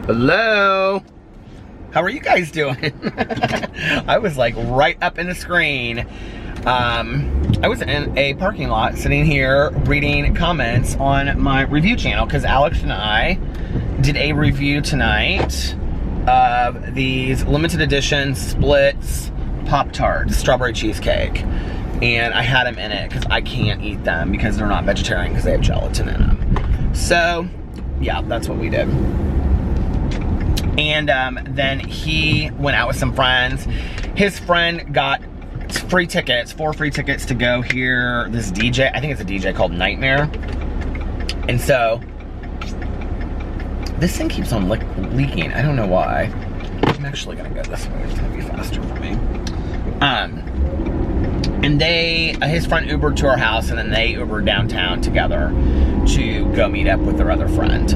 Hello? How are you guys doing? I was like right up in the screen. I was in a parking lot sitting here reading comments on my review channel because Alex and I did a review tonight of these limited edition Splits Pop-Tarts, strawberry cheesecake. And I had them in it because I can't eat them because they're not vegetarian because they have gelatin in them. So, yeah, that's what we did. And then he went out with some friends. His friend got free tickets, 4 free tickets to go hear this DJ. I think it's a DJ called Nightmare. And so, this thing keeps on leaking. I don't know why. I'm actually gonna go this way. It's gonna be faster for me. And his friend Ubered to our house, and then they Ubered downtown together to go meet up with their other friend.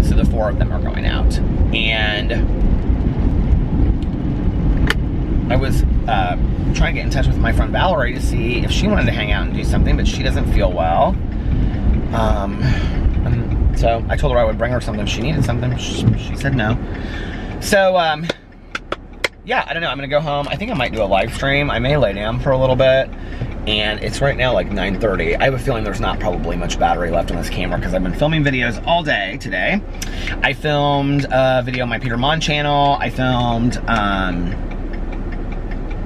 So the 4 of them are going out. And I was trying to get in touch with my friend Valerie to see if she wanted to hang out and do something, but she doesn't feel well. So I told her I would bring her something if she needed something. She said no. So, yeah, I don't know. I'm going to go home. I think I might do a live stream. I may lay down for a little bit. And it's right now like 9:30. I have a feeling there's not probably much battery left on this camera because I've been filming videos all day today. I filmed a video on my Peter Monn channel. I filmed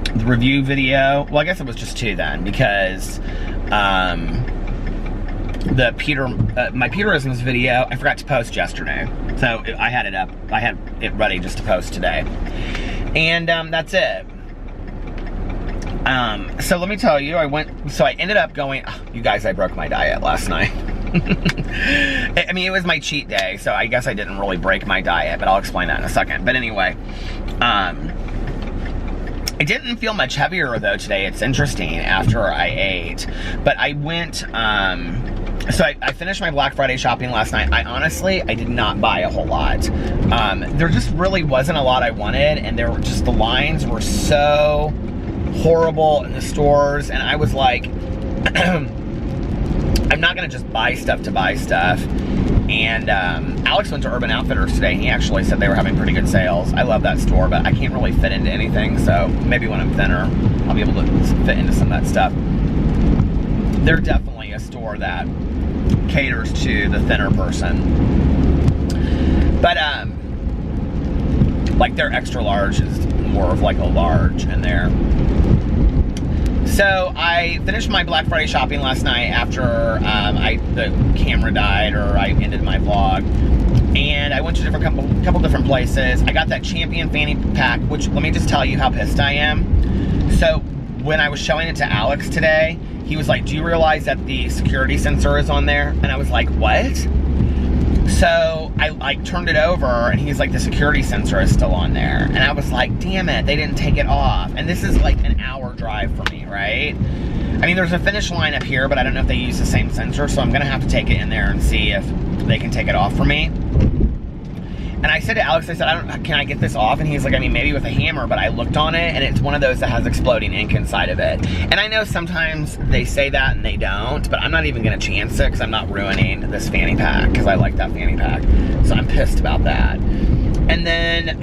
the review video. Well, I guess it was just 2 then because my Peterisms video I forgot to post yesterday. So I had it up. I had it ready just to post today. And that's it. So let me tell you, I ended up going, you guys, I broke my diet last night. I mean, it was my cheat day, so I guess I didn't really break my diet, but I'll explain that in a second. But anyway, I didn't feel much heavier though today. It's interesting after I ate, but I went, so I finished my Black Friday shopping last night. I did not buy a whole lot. There just really wasn't a lot I wanted, and the lines were so horrible in the stores, and I was like, I'm not gonna just buy stuff to buy stuff. And Alex went to Urban Outfitters today, and he actually said they were having pretty good sales. I love that store, but I can't really fit into anything, so maybe when I'm thinner, I'll be able to fit into some of that stuff. They're definitely a store that caters to the thinner person. But, like their extra large is more of like a large in there. So I finished my Black Friday shopping last night after the camera died, or I ended my vlog. And I went to couple different places. I got that Champion fanny pack, which let me just tell you how pissed I am. So when I was showing it to Alex today, he was like, do you realize that the security sensor is on there? And I was like, what? So I like turned it over, and he's like, the security sensor is still on there. And I was like, damn it, they didn't take it off. And this is like an hour drive for me, right? I mean, there's a finish line up here, but I don't know if they use the same sensor, so I'm gonna have to take it in there and see if they can take it off for me. And I said to Alex, I said, can I get this off? And he's like, I mean, maybe with a hammer, but I looked on it, and it's one of those that has exploding ink inside of it. And I know sometimes they say that and they don't, but I'm not even gonna chance it because I'm not ruining this fanny pack because I like that fanny pack. So I'm pissed about that. And then,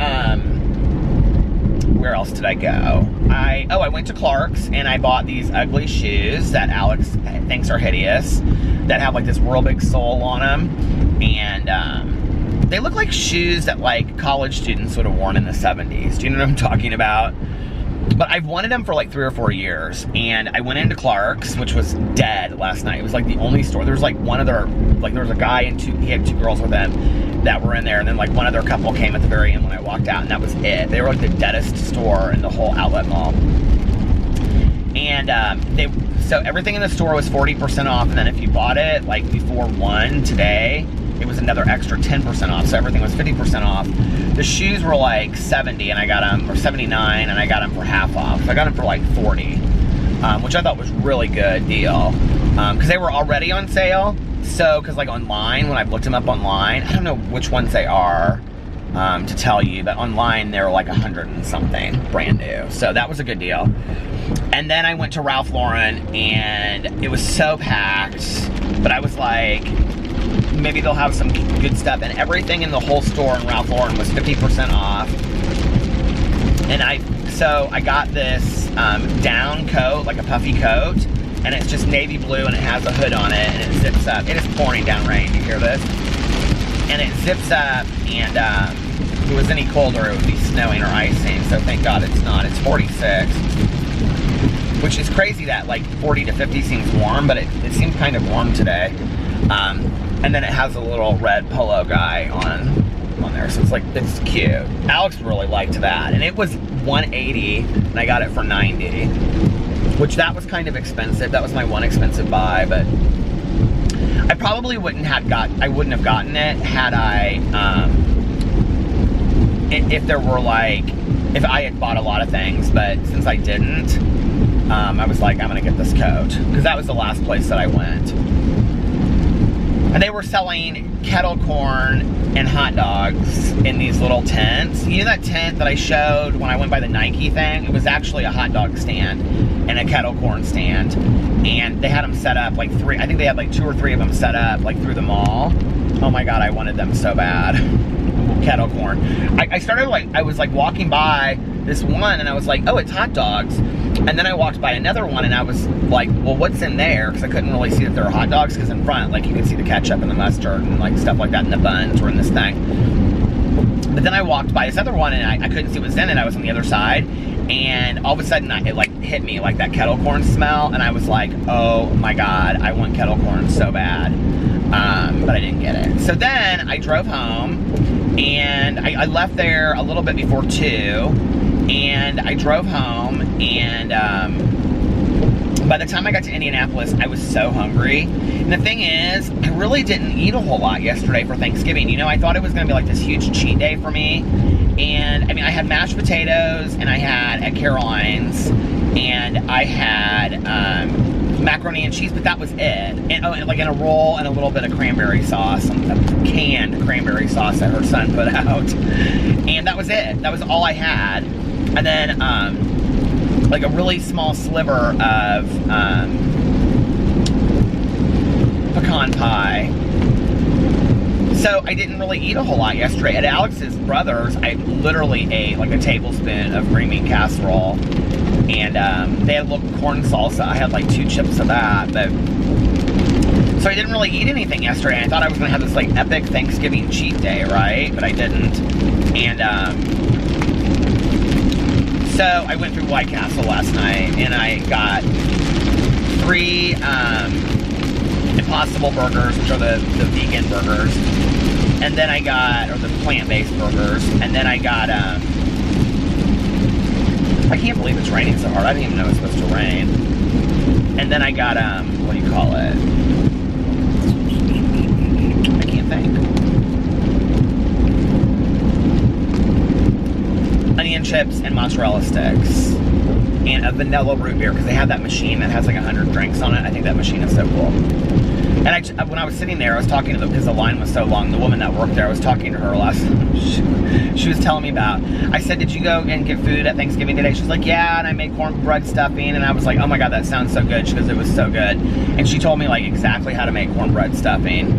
where else did I go? I went to Clark's, and I bought these ugly shoes that Alex thinks are hideous, that have like this real big sole on them. And, they look like shoes that like college students would have worn in the 70s. Do you know what I'm talking about? But I've wanted them for like 3 or 4 years, and I went into Clark's, which was dead last night. It was like the only store. There was like one other, like there was a guy and he had 2 girls with him that were in there, and then like one other couple came at the very end when I walked out, and that was it. They were like the deadest store in the whole outlet mall. And so everything in the store was 40% off, and then if you bought it like before 1 today, it was another extra 10% off, so everything was 50% off. The shoes were like 70, and I got them for 79, and I got them for half off. So I got them for like 40, which I thought was really good deal, because they were already on sale. So, because like online, when I've looked them up online, I don't know which ones they are to tell you, but online they were like 100 and something, brand new. So that was a good deal. And then I went to Ralph Lauren, and it was so packed, but I was like, maybe they'll have some good stuff. And everything in the whole store in Ralph Lauren was 50% off. And so I got this down coat, like a puffy coat, and it's just navy blue and it has a hood on it and it zips up. It is pouring down rain, you hear this? And it zips up, and if it was any colder it would be snowing or icing, so thank God it's not. It's 46, which is crazy that like 40 to 50 seems warm, but it seemed kind of warm today. And then it has a little red polo guy on there, so it's cute. Alex really liked that, and it was $180 and I got it for $90, which that was kind of expensive. That was my one expensive buy, but I probably wouldn't have gotten it had I if I had bought a lot of things, but since I didn't, I was like, I'm gonna get this coat, because that was the last place that I went. And they were selling kettle corn and hot dogs in these little tents. You know that tent that I showed when I went by the Nike thing? It was actually a hot dog stand and a kettle corn stand. And they had them set up like I think they had like 2 or 3 of them set up like through the mall. Oh my God, I wanted them so bad. Kettle corn. I was like walking by this one and I was like, oh, it's hot dogs. And then I walked by another one and I was like, well, what's in there? Because I couldn't really see that there were hot dogs, because in front, like, you could see the ketchup and the mustard and like stuff like that, and the buns were in this thing. But then I walked by this other one and I couldn't see what was in it. I was on the other side, and all of a sudden it like hit me, like that kettle corn smell, and I was like, oh my God, I want kettle corn so bad. But I didn't get it. So then I drove home, and I left there a little bit before 2, and I drove home, and by the time I got to Indianapolis, I was so hungry. And the thing is, I really didn't eat a whole lot yesterday for Thanksgiving. You know, I thought it was gonna be like this huge cheat day for me. And I mean, I had mashed potatoes, and I had at Caroline's, and I had macaroni and cheese, but that was it. And like in a roll, and a little bit of cranberry sauce, a canned cranberry sauce that her son put out. And that was it. That was all I had. And then like a really small sliver of pecan pie. So I didn't really eat a whole lot yesterday. At Alex's brother's, I literally ate like a tablespoon of green bean casserole. And they had a little corn salsa. I had like 2 chips of that. But so I didn't really eat anything yesterday. I thought I was gonna have this like epic Thanksgiving cheat day, right? But I didn't. And so I went through White Castle last night, and I got 3 Impossible burgers, which are the vegan burgers. And then I got, or the plant-based burgers. And then I got, I can't believe it's raining so hard. I didn't even know it was supposed to rain. And then I got, what do you call it? I can't think. Onion chips and mozzarella sticks. And a vanilla root beer, because they have that machine that has like 100 drinks on it. I think that machine is so cool. And when I was sitting there, I was talking to them, because the line was so long. The woman that worked there, I was talking to her last. She was telling me about. I said, "Did you go and get food at Thanksgiving today?" She's like, "Yeah," and I made cornbread stuffing, and I was like, "Oh my God, that sounds so good," because it was so good. And she told me like exactly how to make cornbread stuffing.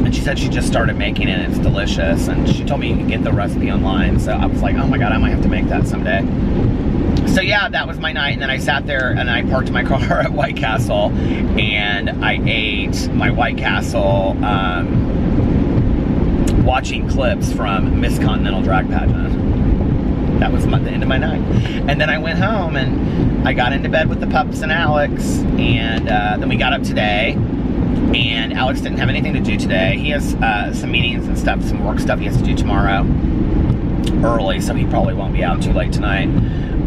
And she said she just started making it, and it's delicious. And she told me you can get the recipe online. So I was like, oh my God, I might have to make that someday. So yeah, that was my night, and then I sat there and I parked my car at White Castle, and I ate my White Castle watching clips from Miss Continental Drag Pageant. That was the end of my night. And then I went home, and I got into bed with the pups and Alex, and then we got up today, and Alex didn't have anything to do today. He has some meetings and stuff, some work stuff he has to do tomorrow early, so he probably won't be out too late tonight.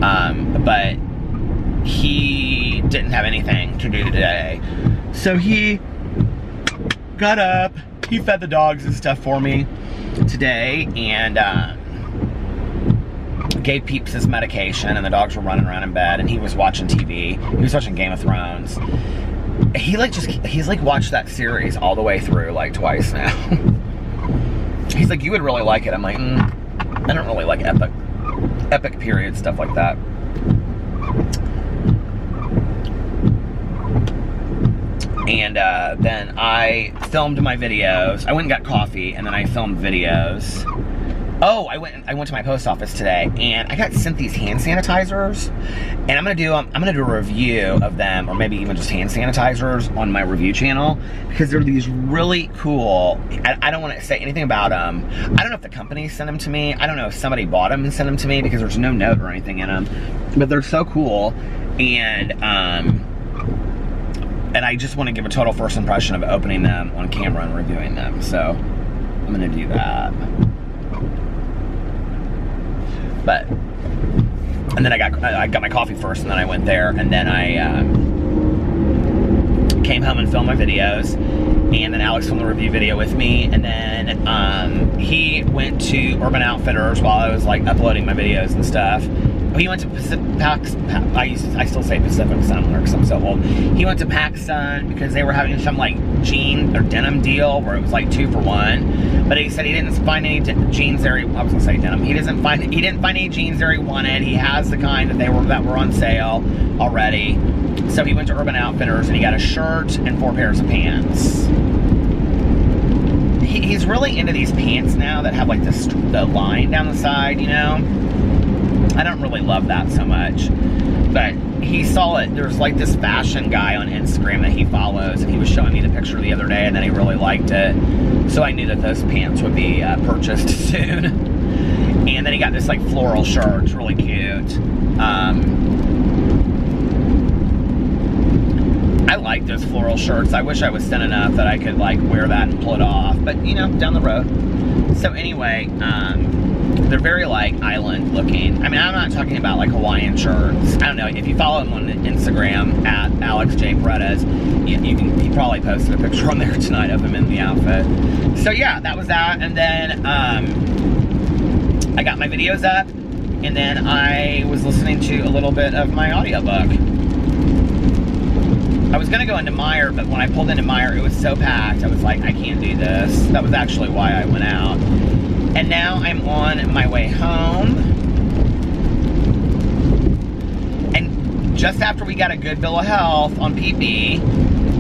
But he didn't have anything to do today. So he got up, he fed the dogs and stuff for me today, and gave Peeps his medication, and the dogs were running around in bed, and he was watching TV. He was watching Game of Thrones. He's like watched that series all the way through like twice now. He's like, you would really like it. I'm like, I don't really like epic period stuff like that. And then I filmed my videos. I went and got coffee, and then I filmed videos. Oh, I went to my post office today, and I got sent these hand sanitizers, and I'm gonna do a review of them, or maybe even just hand sanitizers on my review channel, because they're these really cool. I don't want to say anything about them. I don't know if the company sent them to me. I don't know if somebody bought them and sent them to me, because there's no note or anything in them. But they're so cool, and I just want to give a total first impression of opening them on camera and reviewing them. So I'm gonna do that. But, and then I got my coffee first, and then I went there, and then I came home and filmed my videos, and then Alex filmed a review video with me, and then he went to Urban Outfitters while I was like uploading my videos and stuff. He went to I still say Pacific Sun because I'm so old. He went to PacSun because they were having some like jean or denim deal where it was like 2 for 1. But he said he didn't find any jeans there. I was gonna say denim. He didn't find any jeans there he wanted. He has the kind that were on sale already. So he went to Urban Outfitters and he got a shirt and 4 pairs of pants. He's really into these pants now that have like the line down the side, you know. I don't really love that so much, but he saw it. There's like this fashion guy on Instagram that he follows, and he was showing me the picture the other day, and then he really liked it. So I knew that those pants would be purchased soon. And then he got this like floral shirt. It's really cute. I like those floral shirts. I wish I was thin enough that I could like wear that and pull it off, but you know, down the road. So anyway, they're very like island looking. I mean, I'm not talking about like Hawaiian shirts. I don't know, if you follow him on Instagram at Alex J. Paredes, he probably posted a picture on there tonight of him in the outfit. So yeah, that was that. And then I got my videos up, and then I was listening to a little bit of my audiobook. I was gonna go into Meijer, but when I pulled into Meijer, it was so packed. I was like, I can't do this. That was actually why I went out. And now I'm on my way home. And just after we got a good bill of health on PB,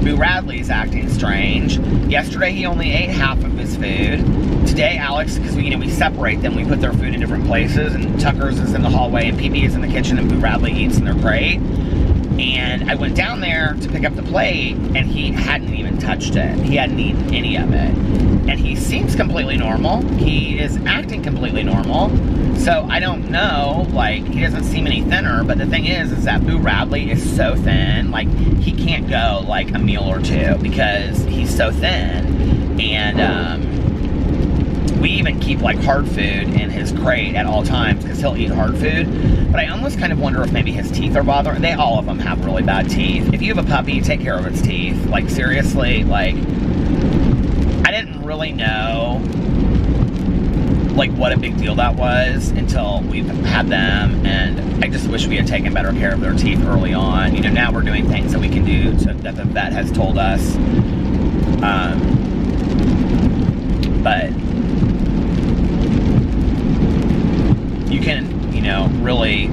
Boo Radley's acting strange. Yesterday he only ate half of his food. Today Alex, because we separate them, we put their food in different places, and Tucker's is in the hallway and PB is in the kitchen, and Boo Radley eats in their crate. And I went down there to pick up the plate, and he hadn't even touched it. He hadn't eaten any of it. And he seems completely normal. He is acting completely normal. So I don't know, like, he doesn't seem any thinner, but the thing is that Boo Radley is so thin, like, he can't go, like, a meal or two because he's so thin. And, we even keep like hard food in his crate at all times because he'll eat hard food. But I almost kind of wonder if maybe his teeth are bothering. All of them have really bad teeth. If you have a puppy, take care of its teeth. Like seriously, like I didn't really know like what a big deal that was until we've had them, and I just wish we had taken better care of their teeth early on. You know, now we're doing things that we can do that the vet has told us. But you can, you know, really,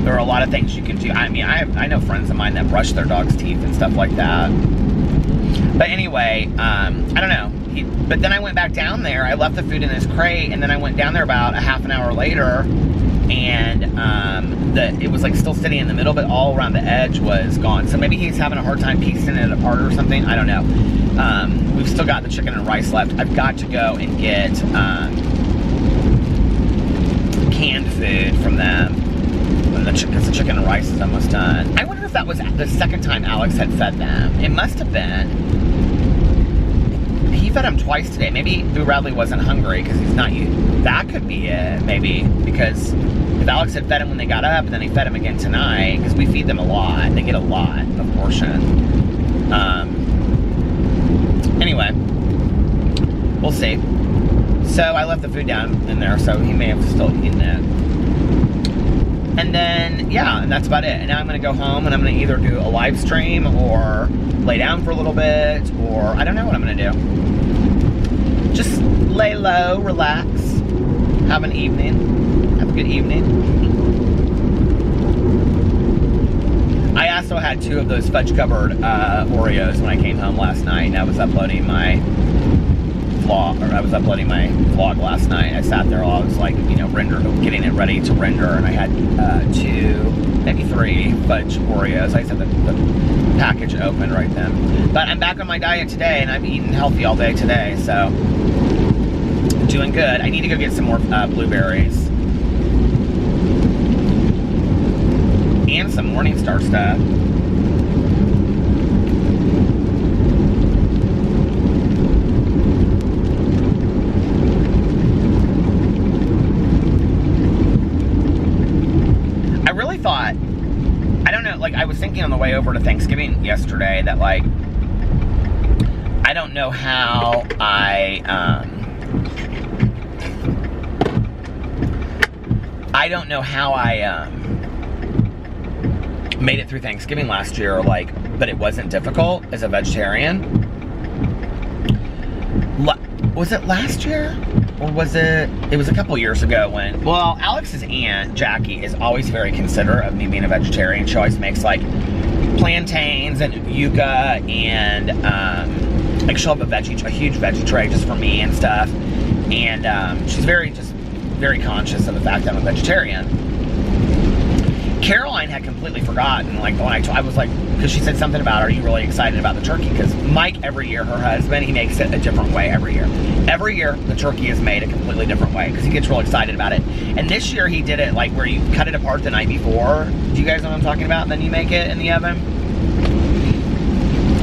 there are a lot of things you can do. I mean, I know friends of mine that brush their dog's teeth and stuff like that. But anyway, I don't know. But then I went back down there. I left the food in his crate, and then I went down there about a half an hour later, and it was like still sitting in the middle, but all around the edge was gone. So maybe he's having a hard time piecing it apart or something. I don't know. We've still got the chicken and rice left. I've got to go and get canned food from them because the chicken and rice is almost done. I wonder if that was the second time Alex had fed them. It must have been. He fed him twice today. Maybe Boo Radley wasn't hungry because he's not. That could be it, maybe. Because if Alex had fed him when they got up and then he fed him again tonight, because we feed them a lot. They get a lot of portion. Anyway, we'll see. So I left the food down in there, so he may have still eaten it. And then, yeah, and that's about it. And now I'm going to go home, and I'm going to either do a live stream or lay down for a little bit, or I don't know what I'm going to do. Just lay low, relax, have an evening, have a good evening. I asked also had 2 of those fudge-covered Oreos when I came home last night, and I was uploading my vlog last night. I sat there while I was like, you know, getting it ready to render, and I had 2, maybe 3 fudge Oreos. I just had the package open right then. But I'm back on my diet today, and I'm eating healthy all day today, so doing good. I need to go get some more blueberries and some Morningstar stuff. I really thought, I don't know, like I was thinking on the way over to Thanksgiving yesterday that like, I don't know how I made it through Thanksgiving last year, like, but it wasn't difficult as a vegetarian. Was it last year? Or was it was a couple years ago when, well, Alex's aunt, Jackie, is always very considerate of me being a vegetarian. She always makes, like, plantains and yuca and, like, she'll have a huge veggie tray just for me and stuff. And, she's very conscious of the fact that I'm a vegetarian. Caroline had completely forgotten, like, when I was like, because she said something about, are you really excited about the turkey? Because Mike, every year, her husband, he makes it a different way every year. Every year, the turkey is made a completely different way, because he gets real excited about it. And this year, he did it, like, where you cut it apart the night before. Do you guys know what I'm talking about? And then you make it in the oven.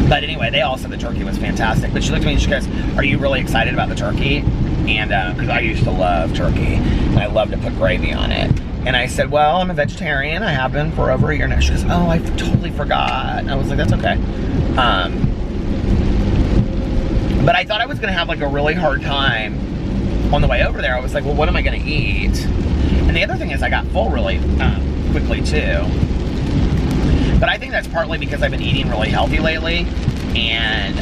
But anyway, they all said the turkey was fantastic. But she looked at me and she goes, are you really excited about the turkey? And, because I used to love turkey, and I love to put gravy on it. And I said, well, I'm a vegetarian. I have been for over a year now. She goes, oh, I totally forgot. And I was like, that's okay. But I thought I was going to have, like, a really hard time on the way over there. I was like, well, what am I going to eat? And the other thing is I got full really quickly, too. But I think that's partly because I've been eating really healthy lately. And,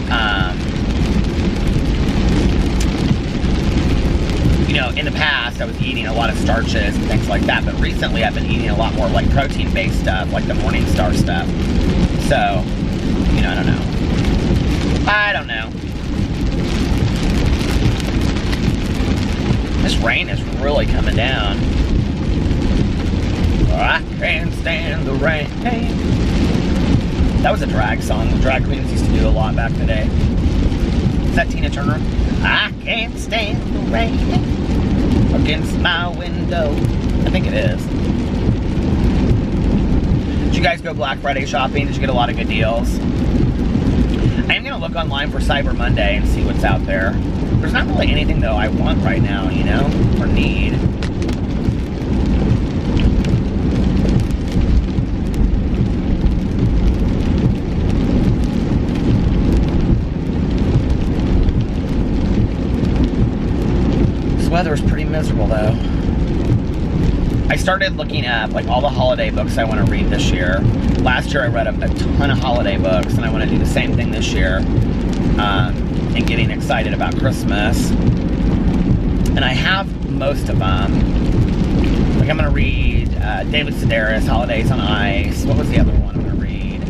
you know, in the past, I was eating a lot of starches and things like that, but recently I've been eating a lot more, like, protein-based stuff, like the Morningstar stuff. So, you know, I don't know. This rain is really coming down. I can't stand the rain. That was a drag song the drag queens used to do a lot back in the day. Is that Tina Turner? I can't stand the rain against my window. I think it is. Did you guys go Black Friday shopping? Did you get a lot of good deals? I am going to look online for Cyber Monday and see what's out there. There's not really anything, though, I want right now, you know, or need. Weather is pretty miserable, though. I started looking up, like, all the holiday books I want to read this year. Last year I read a ton of holiday books, and I want to do the same thing this year, and getting excited about Christmas. And I have most of them. Like, I'm going to read David Sedaris, Holidays on Ice. What was the other one I'm going to read?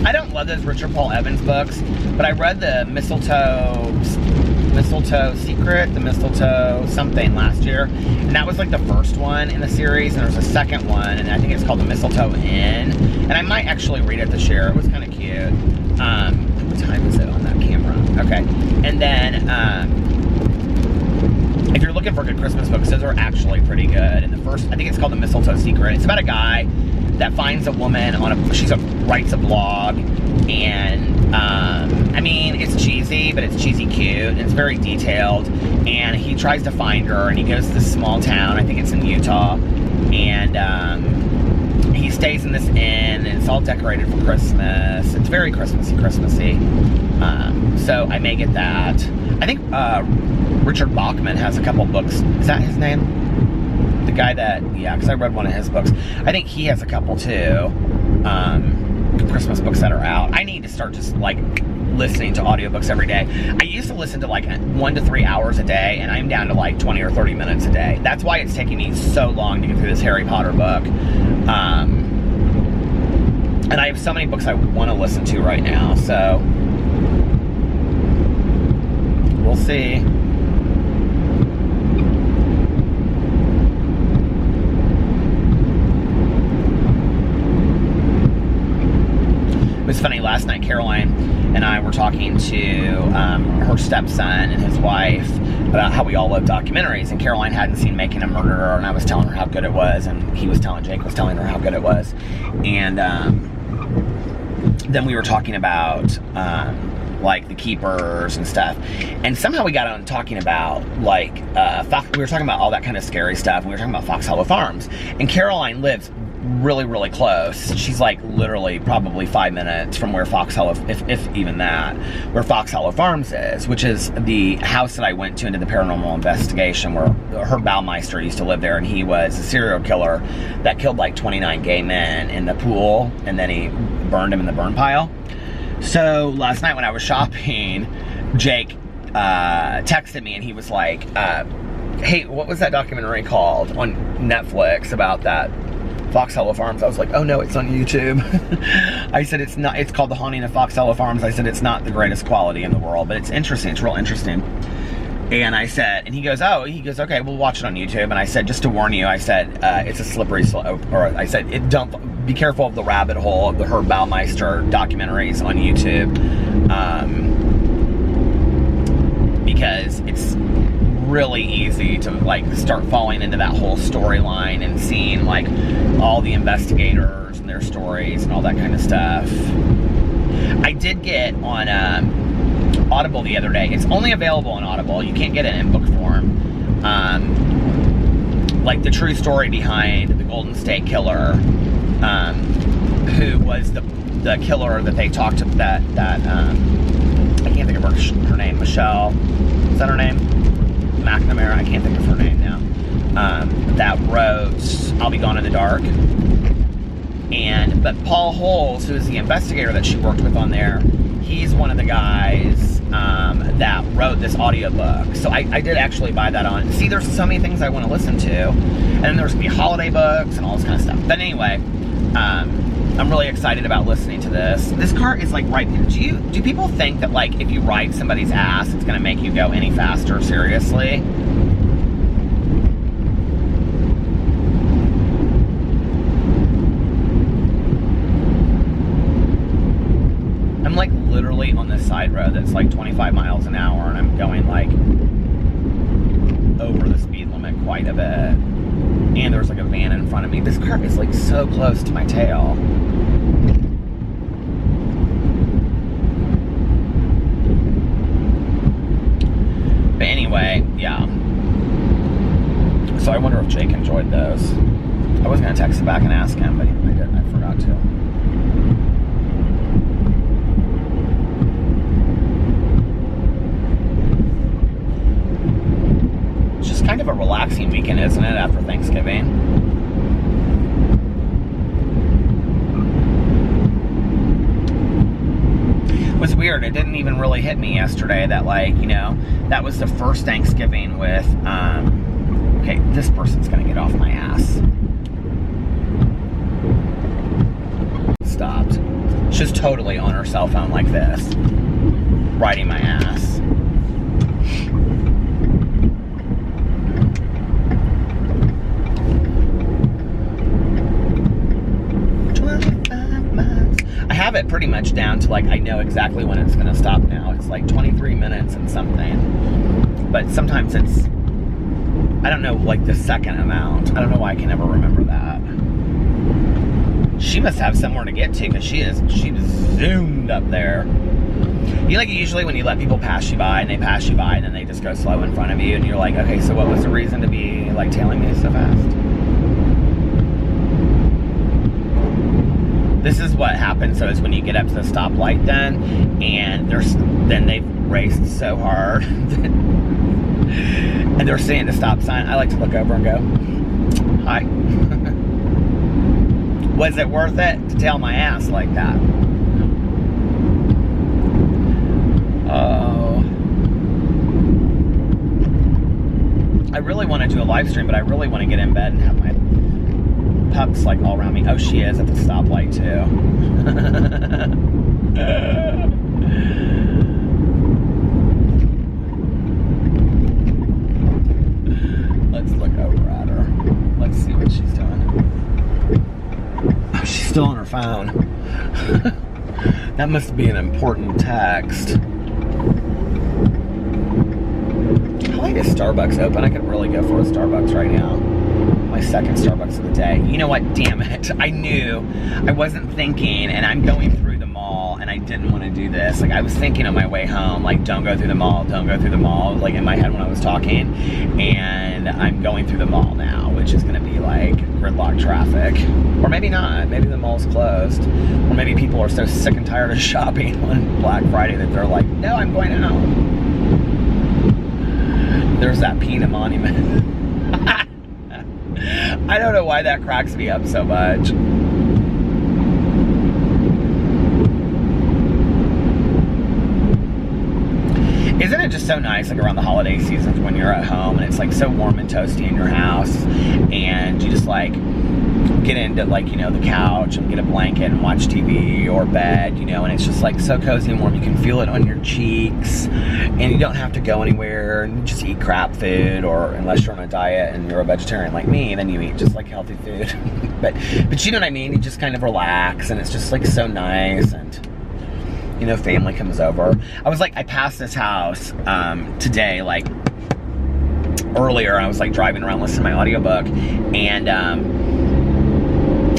I don't love those Richard Paul Evans books, but I read the Mistletoe Secret, the Mistletoe something last year, and that was like the first one in the series, and there's a second one, and I think it's called the Mistletoe Inn, and I might actually read it this year. It was kind of cute. What time is it on that camera? Okay, and then if you're looking for good Christmas books, those are actually pretty good. And the first, I think it's called the Mistletoe Secret. It's about a guy that finds a woman on writes a blog, and I mean, it's cheesy, but it's cheesy cute, and it's very detailed, and he tries to find her, and he goes to this small town, I think it's in Utah, and he stays in this inn, and it's all decorated for Christmas. It's very Christmassy. So I may get that. I think Richard Bachman has a couple books. Is that his name? The guy that, yeah, because I read one of his books. I think he has a couple too. Christmas books that are out. I need to start just like listening to audiobooks every day. I used to listen to like 1 to 3 hours a day, and I'm down to like 20 or 30 minutes a day. That's why it's taking me so long to get through this Harry Potter book. And I have so many books I want to listen to right now, so we'll see. It was funny, last night Caroline and I were talking to her stepson and his wife about how we all love documentaries, and Caroline hadn't seen Making a Murderer, and I was telling her how good it was, and Jake was telling her how good it was, and then we were talking about like The Keepers and stuff, and somehow we got on talking about like we were talking about all that kind of scary stuff, and we were talking about Fox Hollow Farms, and Caroline lives really, really close. She's like literally probably 5 minutes from where Fox Hollow, if even that, where Fox Hollow Farms is, which is the house that I went to and did the paranormal investigation, where Herb Baumeister used to live there, and he was a serial killer that killed like 29 gay men in the pool, and then he burned them in the burn pile. So last night when I was shopping, Jake texted me, and he was like, hey, what was that documentary called on Netflix about that Fox Hollow Farms? I was like, oh no, it's on YouTube. I said, it's not, it's called The Haunting of Fox Hollow Farms. I said, it's not the greatest quality in the world, but it's interesting, it's real interesting. And I said, and he goes, okay, we'll watch it on YouTube. And I said, just to warn you, I said, it's a slippery slope, or I said, don't, be careful of the rabbit hole of the Herb Baumeister documentaries on YouTube. Because it's really easy to like start falling into that whole storyline and seeing like all the investigators and their stories and all that kind of stuff. I did get on Audible the other day. It's only available on Audible. You can't get it in book form. Like the true story behind the Golden State Killer, who was the killer that they talked to, that I can't think of her name, Michelle, is that her name? McNamara, I can't think of her name now, that wrote I'll Be Gone in the Dark. But Paul Holes, who is the investigator that she worked with on there, he's one of the guys that wrote this audiobook. So I did actually buy that on. See, there's so many things I want to listen to. And then there's going to be holiday books and all this kind of stuff. But anyway, I'm really excited about listening to this. This car is like right here. Do people think that like if you ride somebody's ass, it's going to make you go any faster? Seriously? I'm like literally on this side road that's like 25 miles an hour, and I'm going like over the speed limit quite a bit. And there's like a van in front of me. This car is like so close to my tail. But anyway, yeah. So I wonder if Jake enjoyed those. I was going to text him back and ask him, but I didn't. I forgot to. Kind of a relaxing weekend, isn't it, after Thanksgiving? It was weird. It didn't even really hit me yesterday that, like, you know, that was the first Thanksgiving with, okay, this person's gonna get off my ass. Stopped. She's totally on her cell phone like this, riding my ass. I have it pretty much down to like I know exactly when it's gonna stop now. It's like 23 minutes and something. But sometimes it's, I don't know, like the second amount. I don't know why I can never remember that. She must have somewhere to get to because she was zoomed up there. You like usually when you let people pass you by and they pass you by and then they just go slow in front of you and you're like, okay, so what was the reason to be like tailing me so fast? This is what happens, so is when you get up to the stoplight then, and then they've raced so hard, and they're seeing the stop sign. I like to look over and go, hi. Was it worth it to tail my ass like that? Oh. I really want to do a live stream, but I really want to get in bed and have my pups like all around me. Oh, she is at the stoplight too. Let's look over at her. Let's see what she's doing. Oh, she's still on her phone. That must be an important text. How late is Starbucks open? I could really go for a Starbucks right now. My second Starbucks of the day. You know what? Damn it. I knew. I wasn't thinking, and I'm going through the mall, and I didn't want to do this. Like, I was thinking on my way home, like, don't go through the mall, don't go through the mall, like, in my head when I was talking. And I'm going through the mall now, which is going to be, like, gridlock traffic. Or maybe not. Maybe the mall's closed. Or maybe people are so sick and tired of shopping on Black Friday that they're like, no, I'm going out. There's that peanut monument. I don't know why that cracks me up so much. Isn't it just so nice, like around the holiday seasons when you're at home and it's like so warm and toasty in your house and you just like get into like, you know, the couch and get a blanket and watch TV or bed, you know, and it's just like so cozy and warm. You can feel it on your cheeks and you don't have to go anywhere and you just eat crap food, or unless you're on a diet and you're a vegetarian like me, then you eat just like healthy food. but you know what I mean? You just kind of relax and it's just like so nice, and you know, family comes over. I was like, I passed this house today, like earlier. I was like driving around listening to my audiobook, and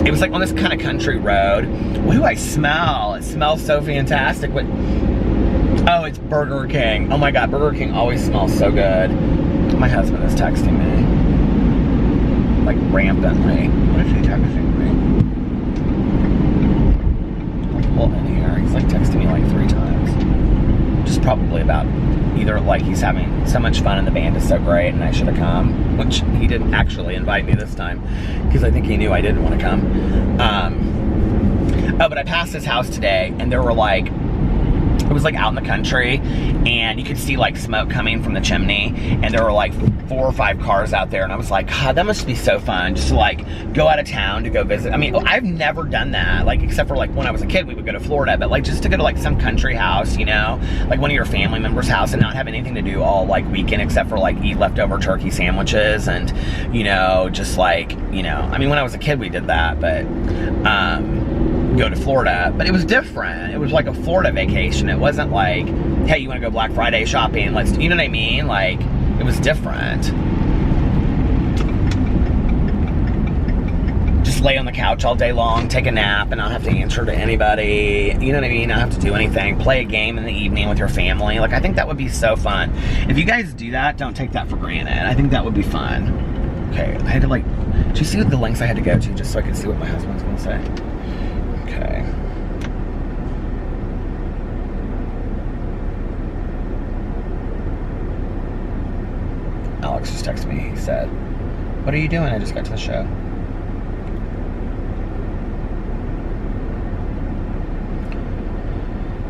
it was like on this kind of country road. What do I smell? It smells so fantastic. What? Oh, it's Burger King. Oh my God, Burger King always smells so good. My husband is texting me, like rampantly. What is he texting me? I'll pull in here. He's like texting me like 3 times. Just probably about either like he's having so much fun and the band is so great and I should have come, which he didn't actually invite me this time because I think he knew I didn't want to come. Oh, but I passed his house today and there were like, it was like out in the country and you could see like smoke coming from the chimney and there were like 4 or 5 cars out there, and I was like, God, that must be so fun just to like go out of town to go visit. I mean, I've never done that, like except for like when I was a kid we would go to Florida, but like just to go to like some country house, you know, like one of your family members' house and not have anything to do all like weekend except for like eat leftover turkey sandwiches and, you know, just like, you know, I mean when I was a kid we did that, but go to Florida, but it was different. It was like a Florida vacation. It wasn't like, hey, you want to go Black Friday shopping? Let's, you know what I mean? Like, it was different. Just lay on the couch all day long, take a nap, and not have to answer to anybody. You know what I mean? Not have to do anything. Play a game in the evening with your family. Like, I think that would be so fun. If you guys do that, don't take that for granted. I think that would be fun. Okay, I had to like, do you see the lengths I had to go to just so I could see what my husband's going to say? Okay. Alex just texted me. He said, what are you doing? I just got to the show.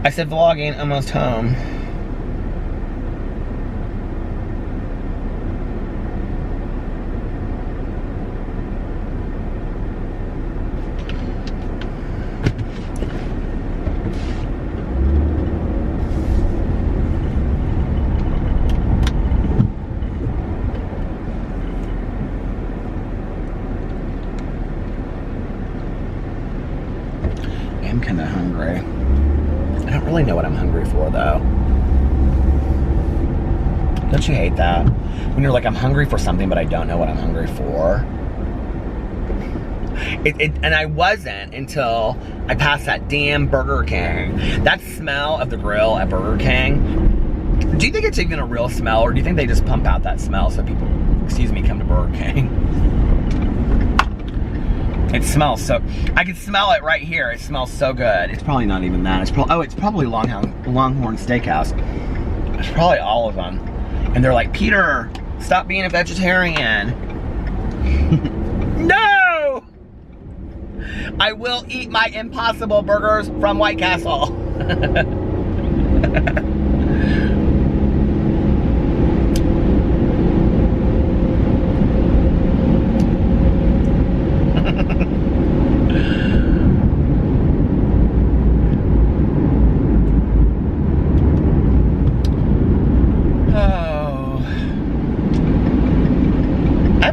I said vlogging, almost home. I'm kind of hungry. I don't really know what I'm hungry for though. Don't you hate that? When you're like, I'm hungry for something, but I don't know what I'm hungry for. And I wasn't until I passed that damn Burger King. That smell of the grill at Burger King. Do you think it's even a real smell, or do you think they just pump out that smell so people, excuse me, come to Burger King? It smells so, I can smell it right here. It smells so good. It's probably not even that. It's probably, oh, it's probably Longhorn Steakhouse. It's probably all of them. And they're like, Peter, stop being a vegetarian. No! I will eat my Impossible Burgers from White Castle.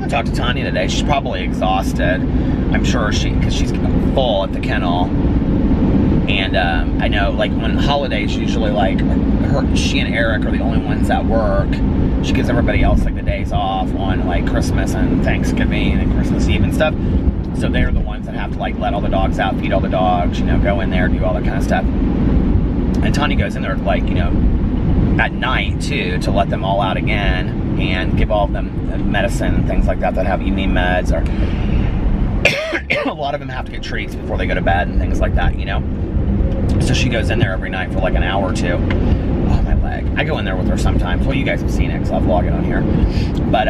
Talked to Tanya today. She's probably exhausted. I'm sure because she's full at the kennel. And I know, like, when holidays, usually, like, she and Eric are the only ones at work. She gives everybody else, like, the days off on, like, Christmas and Thanksgiving and Christmas Eve and stuff. So they're the ones that have to, like, let all the dogs out, feed all the dogs, you know, go in there, do all that kind of stuff. And Tanya goes in there, like, you know, at night, too, to let them all out again and give all of them medicine and things like that that have evening meds. Or a lot of them have to get treats before they go to bed and things like that, you know. So she goes in there every night for like an hour or two. Oh, my leg. I go in there with her sometimes. Well, you guys have seen it because I'll vlog it on here. But,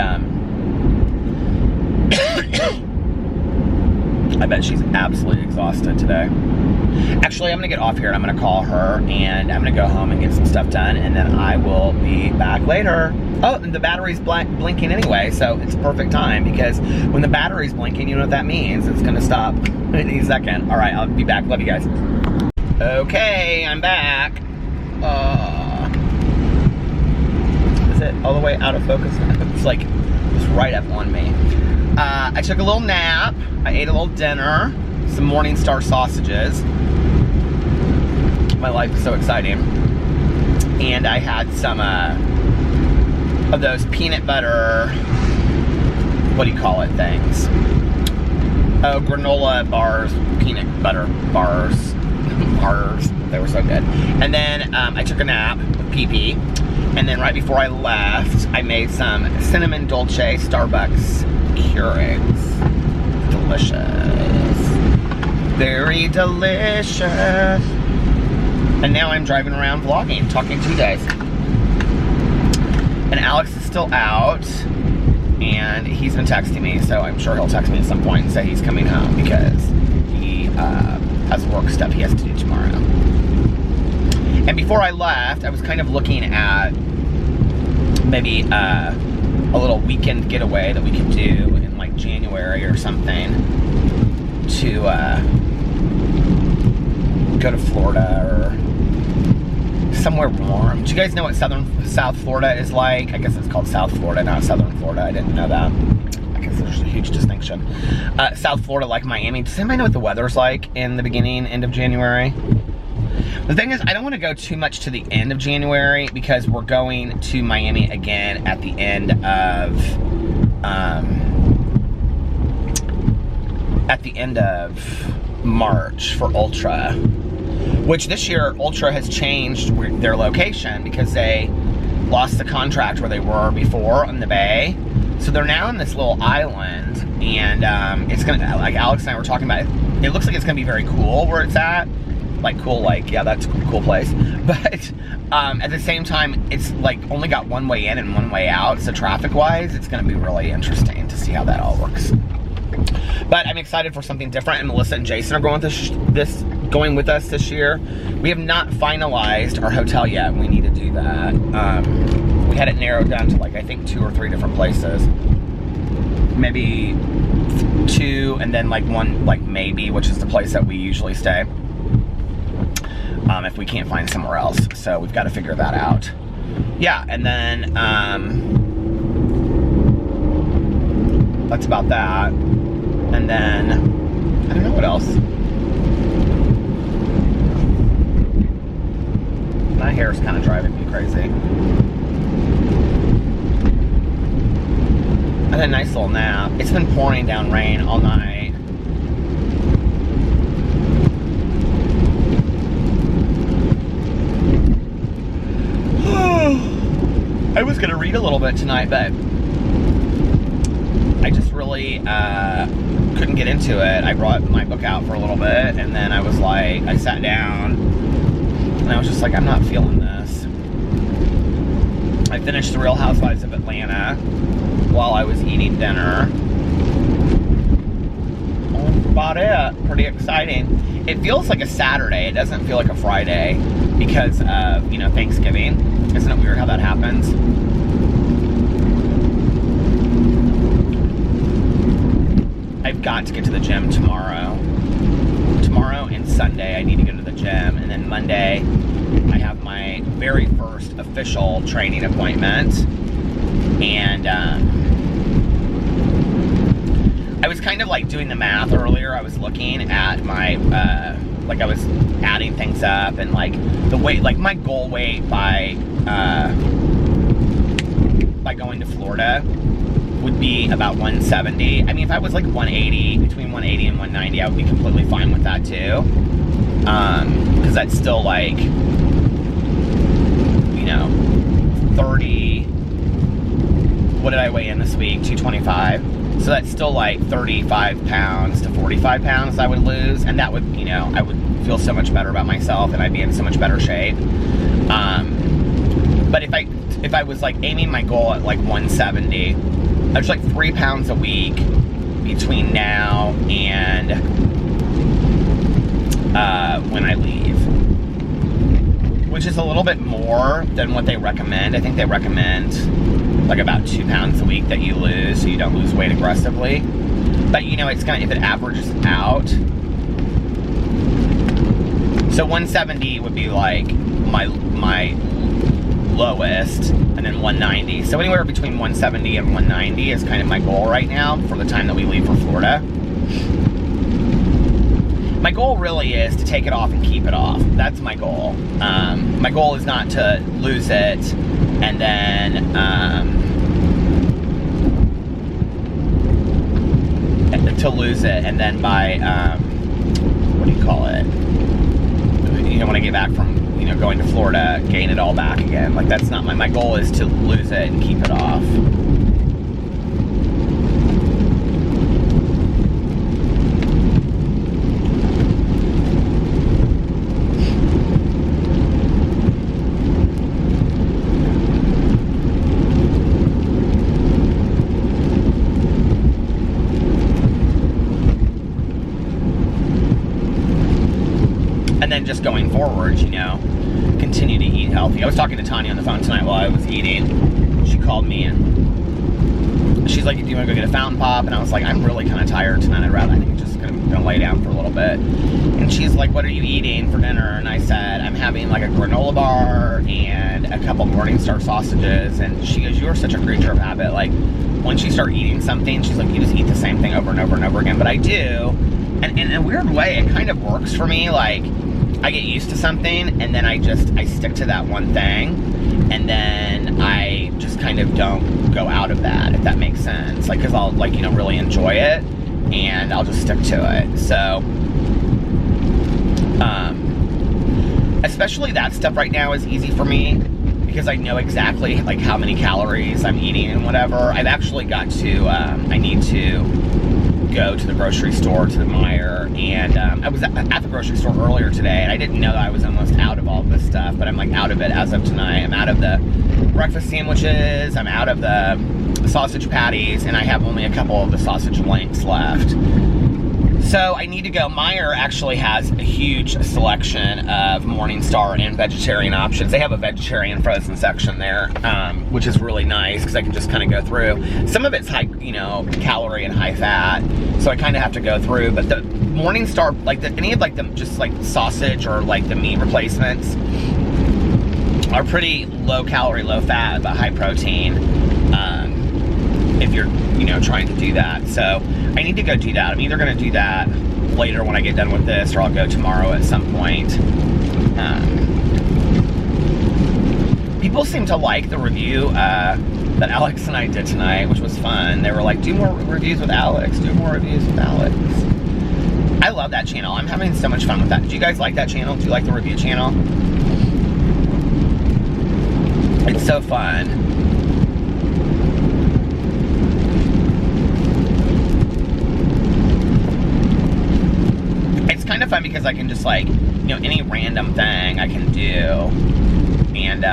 I bet she's absolutely exhausted today. Actually, I'm going to get off here and I'm going to call her and I'm going to go home and get some stuff done and then I will be back later. Oh, and the battery's blinking anyway, so it's a perfect time because when the battery's blinking, you know what that means. It's going to stop in any second. All right, I'll be back. Love you guys. Okay, I'm back. Is it all the way out of focus? It's like, it's right up on me. I took a little nap. I ate a little dinner. Some Morningstar sausages. My life is so exciting. And I had some of those peanut butter, what do you call it, things? Oh, granola bars, peanut butter bars. Bars. They were so good. And then I took a nap with Pee-Pee. And then right before I left, I made some cinnamon dolce Starbucks Keurigs. Delicious. Very delicious. And now I'm driving around vlogging, talking to you guys. And Alex is still out. And he's been texting me, so I'm sure he'll text me at some point and say he's coming home because he has work stuff he has to do tomorrow. And before I left, I was kind of looking at maybe a little weekend getaway that we could do in like January or something to go to Florida or somewhere warm. Do you guys know what South Florida is like? I guess it's called South Florida, not Southern Florida. I didn't know that. I guess there's a huge distinction. South Florida, like Miami. Does anybody know what the weather's like in the end of January? The thing is, I don't want to go too much to the end of January because we're going to Miami again at the end of March for Ultra. Which this year, Ultra has changed their location because they lost the contract where they were before on the bay. So they're now in this little island, and it's gonna, like Alex and I were talking about, it looks like it's gonna be very cool where it's at. Like cool, like, yeah, that's a cool place. But at the same time, it's like only got one way in and one way out. So traffic-wise, it's gonna be really interesting to see how that all works. But I'm excited for something different, and Melissa and Jason are going with us this year. We have not finalized our hotel yet. We need to do that. We had it narrowed down to like, I think 2 or 3 different places. Maybe 2, and then like 1, like maybe, which is the place that we usually stay. If we can't find somewhere else. So we've got to figure that out. Yeah, and then that's about that. And then I don't know what else. My hair's kind of driving me crazy. I had a nice little nap. It's been pouring down rain all night. I was gonna read a little bit tonight, but I just really couldn't get into it. I brought my book out for a little bit, and then I was like, I sat down, and I was just like, I'm not feeling this. I finished The Real Housewives of Atlanta while I was eating dinner. Oh, about it. Pretty exciting. It feels like a Saturday. It doesn't feel like a Friday because of, you know, Thanksgiving. Isn't it weird how that happens? I've got to get to the gym tomorrow. Tomorrow and Sunday I need to go to the gym, and then Monday I have my very first official training appointment. And I was kind of like doing the math earlier. I was looking at my like I was adding things up, and like the weight, like my goal weight by going to Florida would be about 170. I mean, if I was like 180, between 180 and 190, I would be completely fine with that too. Because that's still like, you know, 30, what did I weigh in this week? 225. So that's still like 35 pounds to 45 pounds I would lose. And that would, you know, I would feel so much better about myself, and I'd be in so much better shape. But if I was like aiming my goal at like 170, there's like 3 pounds a week between now and when I leave, which is a little bit more than what they recommend. I think they recommend like about 2 pounds a week that you lose, so you don't lose weight aggressively. But you know, it's gonna, if it averages out, so 170 would be like my lowest, and then 190. So anywhere between 170 and 190 is kind of my goal right now for the time that we leave for Florida. My goal really is to take it off and keep it off. That's my goal. My goal is not to lose it and then by what do you call it? You know, when I get back from, you know, going to Florida, gain it all back again. Like, that's not my goal is to lose it and keep it off. And then just going forward, you know, continue to eat healthy. I was talking to Tanya on the phone tonight while I was eating. She called me and she's like, do you want to go get a fountain pop? And I was like, I'm really kind of tired tonight. I think I'm just gonna lay down for a little bit. And she's like, what are you eating for dinner? And I said, I'm having like a granola bar and a couple Morningstar sausages. And she goes, you are such a creature of habit. Like, once you start eating something, she's like, you just eat the same thing over and over and over again. But I do. And in a weird way, it kind of works for me. Like, I get used to something, and then I stick to that one thing, and then I just kind of don't go out of that, if that makes sense. Like, because I'll, like, you know, really enjoy it, and I'll just stick to it. So, especially that stuff right now is easy for me, because I know exactly, like, how many calories I'm eating and whatever. I've actually got to, I need to go to the grocery store, to the Meijer, and I was at the grocery store earlier today, and I didn't know that I was almost out of all this stuff, but I'm like out of it as of tonight. I'm out of the breakfast sandwiches, I'm out of the sausage patties, and I have only a couple of the sausage links left. So I need to go. Meijer actually has a huge selection of Morningstar and vegetarian options. They have a vegetarian frozen section there, which is really nice because I can just kind of go through. Some of it's high, you know, calorie and high fat, so I kind of have to go through. But the Morningstar, like any of like the just like sausage or like the meat replacements, are pretty low calorie, low fat, but high protein. If you're, you know, trying to do that. So I need to go do that. I'm either going to do that later when I get done with this, or I'll go tomorrow at some point. People seem to like the review that Alex and I did tonight, which was fun. They were like, do more reviews with Alex, do more reviews with Alex. I love that channel. I'm having so much fun with that. Do you guys like that channel? Do you like the review channel? It's so fun. Kind of fun because I can just, like, you know, any random thing I can do, and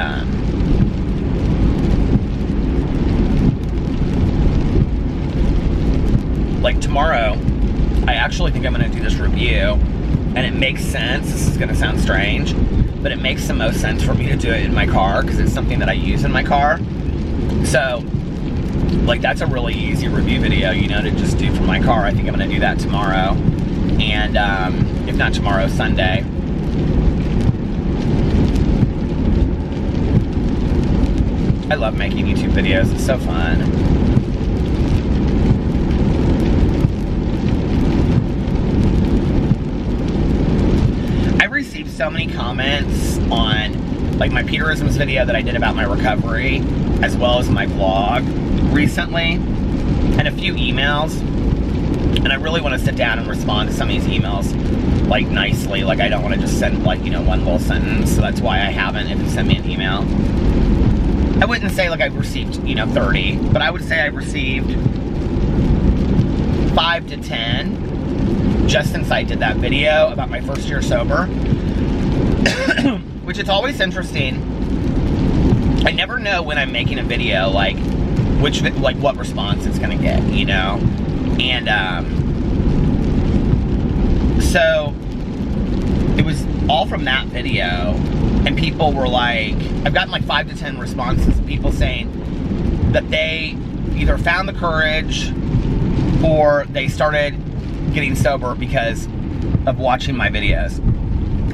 like tomorrow I actually think I'm going to do this review, and it makes sense. This is going to sound strange, but it makes the most sense for me to do it in my car because it's something that I use in my car. So, like, that's a really easy review video, you know, to just do from my car. I think I'm going to do that tomorrow, and if not tomorrow, Sunday. I love making YouTube videos. It's so fun. I've received so many comments on, like, my Peterisms video that I did about my recovery, as well as my vlog recently, and a few emails. And I really want to sit down and respond to some of these emails, like, nicely. Like, I don't want to just send, like, you know, one little sentence. So that's why I haven't, if you send me an email. I wouldn't say, like, I've received, you know, 30, but I would say I've received 5 to 10 just since I did that video about my first year sober. Which is always interesting. I never know when I'm making a video, like, what response it's gonna get, you know? And, so, it was all from that video, and people were like, I've gotten like 5 to 10 responses of people saying that they either found the courage or they started getting sober because of watching my videos,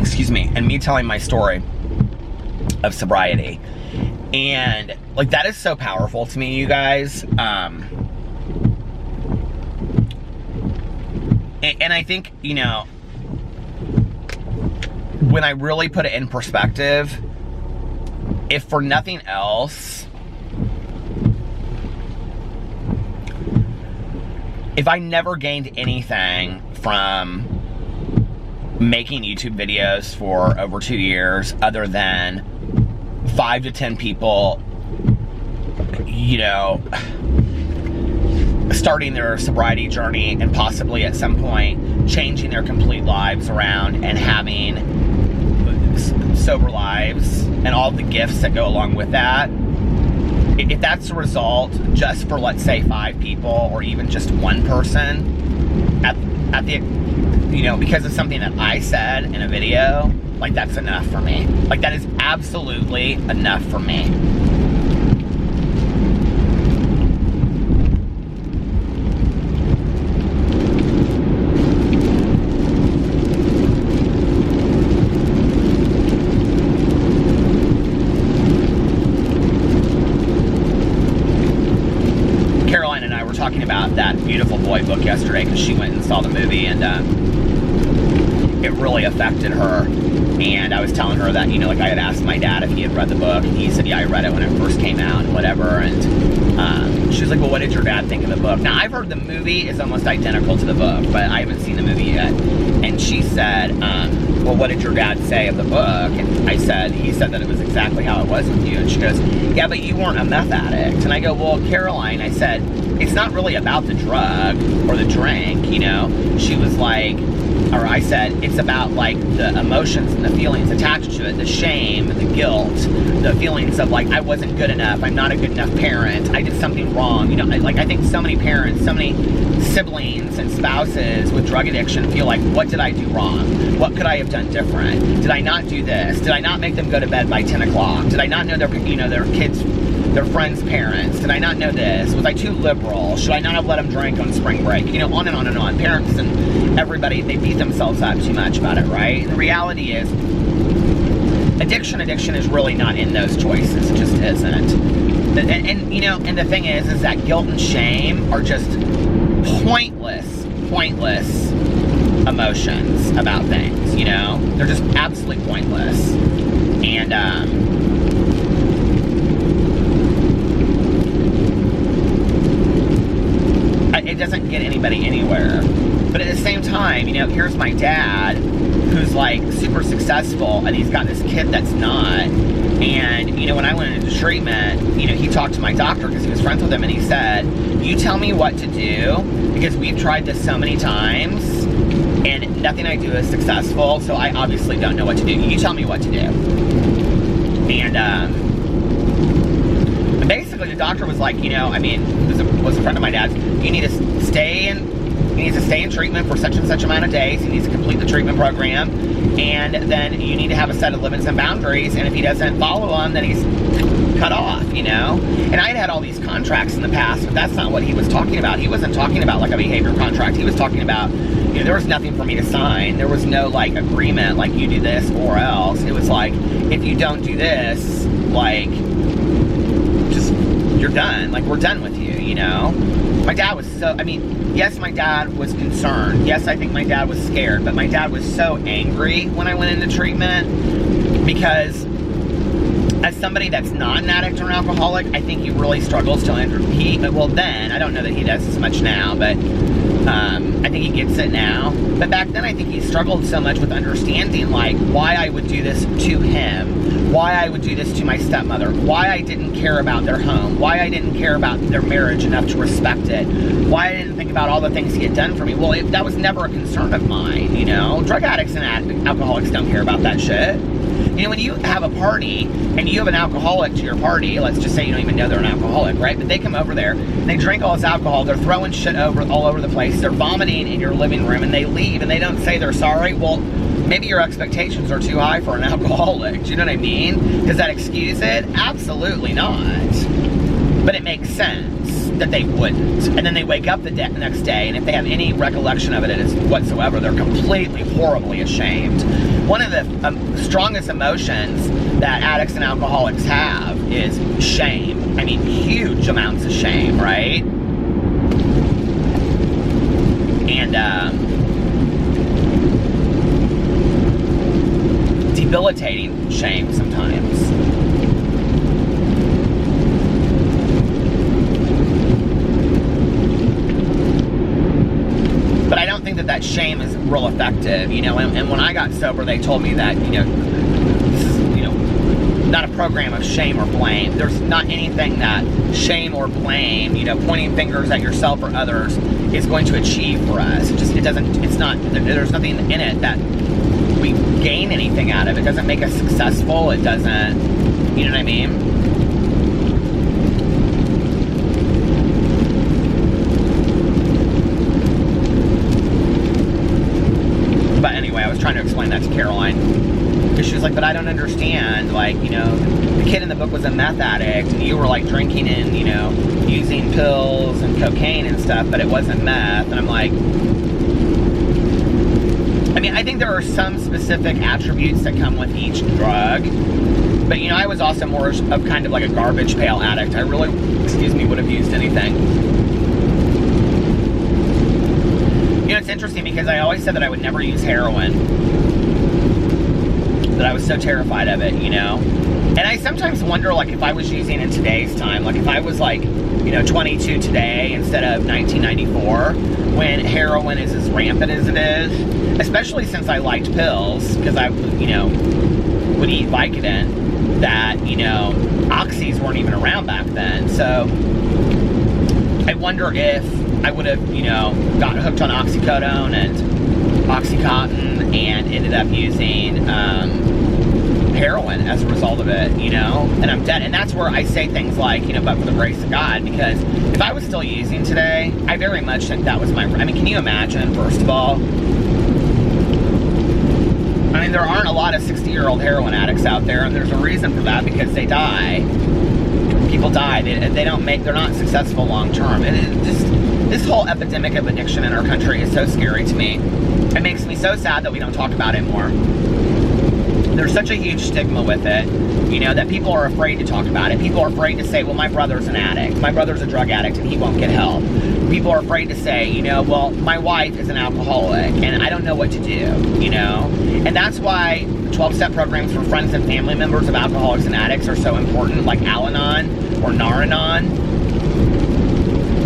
excuse me, and me telling my story of sobriety. And, like, that is so powerful to me, you guys. And I think, you know, when I really put it in perspective, if for nothing else, if I never gained anything from making YouTube videos for over 2 years, other than 5 to 10 people, you know, starting their sobriety journey and possibly at some point changing their complete lives around and having sober lives and all the gifts that go along with that, if that's the result just for, let's say, 5 people or even just one person at the, you know, because of something that I said in a video, like, that's enough for me. Like, that is absolutely enough for me. Talking about that Beautiful Boy book yesterday because she went and saw the movie, and it really affected her. And I was telling her that, you know, like, I had asked my dad if he had read the book, and he said, yeah, I read it when it first came out and whatever. And she was like, well, what did your dad think of the book? Now, I've heard the movie is almost identical to the book, but I haven't seen the movie yet. And she said, well, what did your dad say of the book? And I said, he said that it was exactly how it was with you. And she goes, yeah, but you weren't a meth addict. And I go, well, Caroline, I said, it's not really about the drug or the drink, you know? She was like, or I said, it's about, like, the emotions and the feelings attached to it, the shame, the guilt, the feelings of, like, I wasn't good enough, I'm not a good enough parent, I did something wrong, you know? Like, I think so many parents, so many siblings and spouses with drug addiction feel like, what did I do wrong? What could I have done different? Did I not do this? Did I not make them go to bed by 10 o'clock? Did I not know their, you know, their kids, their friends' parents? Did I not know this? Was I too liberal? Should I not have let them drink on spring break? You know, on and on and on. Parents and everybody, they beat themselves up too much about it, right? And the reality is, addiction is really not in those choices. It just isn't. And you know, and the thing is that guilt and shame are just pointless emotions about things, you know? They're just absolutely pointless. And, it doesn't get anybody anywhere. But at the same time, you know, here's my dad, who's, like, super successful, and he's got this kid that's not. And, you know, when I went into treatment, you know, he talked to my doctor because he was friends with him, and he said, you tell me what to do, because we've tried this so many times, and nothing I do is successful, so I obviously don't know what to do. You tell me what to do. And, basically, the doctor was like, you know, I mean, was a friend of my dad's, you need to stay he needs to stay in treatment for such and such amount of days. He needs to complete the treatment program. And then you need to have a set of limits and boundaries. And if he doesn't follow them, then he's cut off, you know? And I had all these contracts in the past, but that's not what he was talking about. He wasn't talking about like a behavior contract. He was talking about, you know, there was nothing for me to sign. There was no like agreement, like you do this or else. It was like, if you don't do this, like, just, you're done. Like, we're done with you, you know? My dad was so, I mean, yes, my dad was concerned. Yes, I think my dad was scared, but my dad was so angry when I went into treatment because as somebody that's not an addict or an alcoholic, I think he really struggles to, well then, I don't know that he does as much now, but I think he gets it now. But back then, I think he struggled so much with understanding, like, why I would do this to him, why I would do this to my stepmother, why I didn't care about their home, why I didn't care about their marriage enough to respect it, why I didn't think about all the things he had done for me. Well, that was never a concern of mine, you know? Drug addicts and alcoholics don't care about that shit. You know, when you have a party and you have an alcoholic to your party, let's just say you don't even know they're an alcoholic, right? But they come over there, and they drink all this alcohol, they're throwing shit all over the place, they're vomiting in your living room, and they leave, and they don't say they're sorry. Well, maybe your expectations are too high for an alcoholic. Do you know what I mean? Does that excuse it? Absolutely not. But it makes sense that they wouldn't. And then they wake up the next day, and if they have any recollection of it whatsoever, they're completely, horribly ashamed. One of the strongest emotions that addicts and alcoholics have is shame. I mean, huge amounts of shame, right? And debilitating shame sometimes. But I don't think that shame is real effective, you know, and when I got sober, they told me that, you know, this is, you know, not a program of shame or blame. There's not anything that shame or blame, you know, pointing fingers at yourself or others is going to achieve for us. There's nothing in it that we gain anything out of. It doesn't make us successful. It doesn't, you know what I mean? But anyway, I was trying to explain that to Caroline. Because she was like, but I don't understand. Like, you know, the kid in the book was a meth addict, and you were like drinking and, you know, using pills and cocaine and stuff, but it wasn't meth. And I'm like, I mean, I think there are some specific attributes that come with each drug. But, you know, I was also more of kind of like a garbage pail addict. I really, would have used anything. You know, it's interesting because I always said that I would never use heroin. That I was so terrified of it, you know? And I sometimes wonder, like, if I was using in today's time, like, if I was, like, you know, 22 today instead of 1994, when heroin is as rampant as it is, especially since I liked pills, because I, you know, would eat Vicodin, that, you know, oxys weren't even around back then. So I wonder if I would have, you know, got hooked on oxycodone and Oxycontin and ended up using heroin as a result of it, you know, and I'm dead. And that's where I say things like, you know, but for the grace of God, because if I was still using today, I very much think that was I mean, can you imagine, first of all? I mean, there aren't a lot of 60-year-old heroin addicts out there, and there's a reason for that, because they die. People die. They don't make, they're not successful long term. And it just, this whole epidemic of addiction in our country is so scary to me. It makes me so sad that we don't talk about it more. There's such a huge stigma with it, you know, that people are afraid to talk about it. People are afraid to say, well, my brother's an addict. My brother's a drug addict and he won't get help. People are afraid to say, you know, well, my wife is an alcoholic and I don't know what to do, you know. And that's why 12-step programs for friends and family members of alcoholics and addicts are so important, like Al-Anon or Nar-Anon.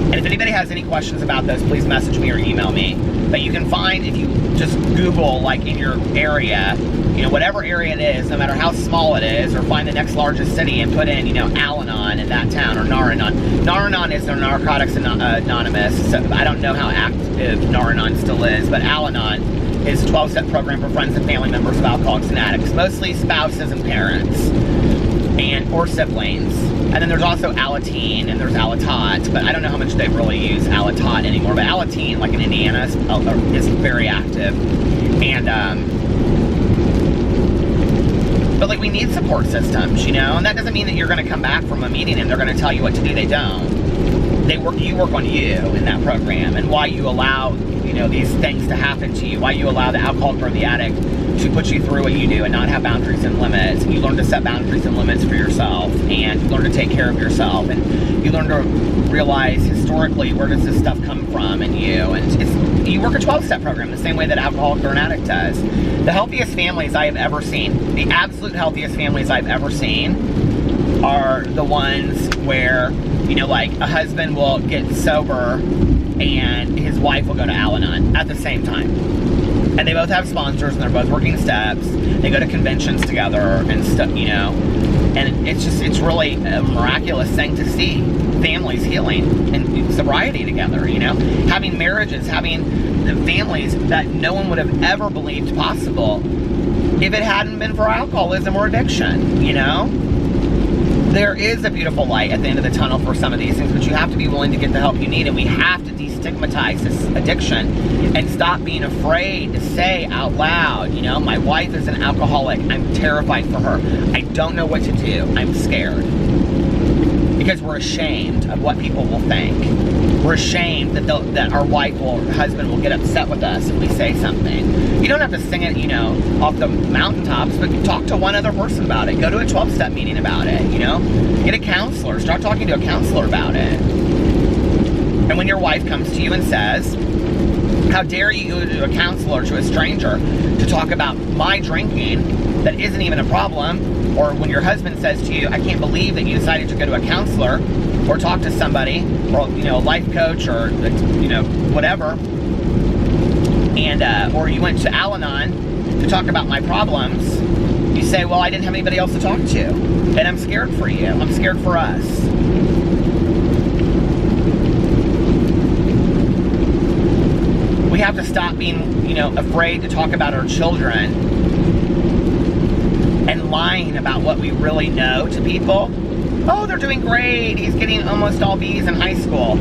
And if anybody has any questions about those, please message me or email me. But you can find, if you just Google, like, in your area, you know, whatever area it is, no matter how small it is, or find the next largest city and put in, you know, Al-Anon in that town, or Nar-Anon. Nar-Anon is their Narcotics Anonymous, so I don't know how active Nar-Anon still is, but Al-Anon is a 12-step program for friends and family members of alcoholics and addicts, mostly spouses and parents. or siblings. And then there's also Alateen and there's Alatot, but I don't know how much they really use Alatot anymore. But Alateen, like in Indiana, is very active. And but like, we need support systems, you know, and that doesn't mean that you're going to come back from a meeting and they're going to tell you what to do. They don't. You work on you in that program, and why you allow, you know, these things to happen to you, why you allow the alcoholic or the addict to put you through what you do and not have boundaries and limits. And you learn to set boundaries and limits for yourself, and you learn to take care of yourself, and you learn to realize historically where does this stuff come from in you. And you work a 12-step program the same way that alcoholic or an addict does. The healthiest families I have ever seen, the absolute healthiest families I've ever seen, are the ones where, you know, like a husband will get sober and his wife will go to Al-Anon at the same time. And they both have sponsors and they're both working steps. They go to conventions together and stuff, you know. And it's really a miraculous thing to see families healing and sobriety together, you know. Having marriages, having families that no one would have ever believed possible if it hadn't been for alcoholism or addiction, you know. There is a beautiful light at the end of the tunnel for some of these things, but you have to be willing to get the help you need, and we have to destigmatize this addiction and stop being afraid to say out loud, you know, my wife is an alcoholic. I'm terrified for her. I don't know what to do. I'm scared. Because we're ashamed of what people will think. We're ashamed that our wife or husband will get upset with us if we say something. You don't have to sing it, you know, off the mountaintops, but talk to one other person about it. Go to a 12-step meeting about it, you know. Get a counselor. Start talking to a counselor about it. And when your wife comes to you and says, how dare you go to a counselor, to a stranger, to talk about my drinking that isn't even a problem, or when your husband says to you, I can't believe that you decided to go to a counselor or talk to somebody, or, you know, a life coach, or, you know, whatever, and or you went to Al-Anon to talk about my problems, you say, well, I didn't have anybody else to talk to, and I'm scared for you. I'm scared for us. We have to stop being, you know, afraid to talk about our children and lying about what we really know to people. Oh, they're doing great. He's getting almost all B's in high school.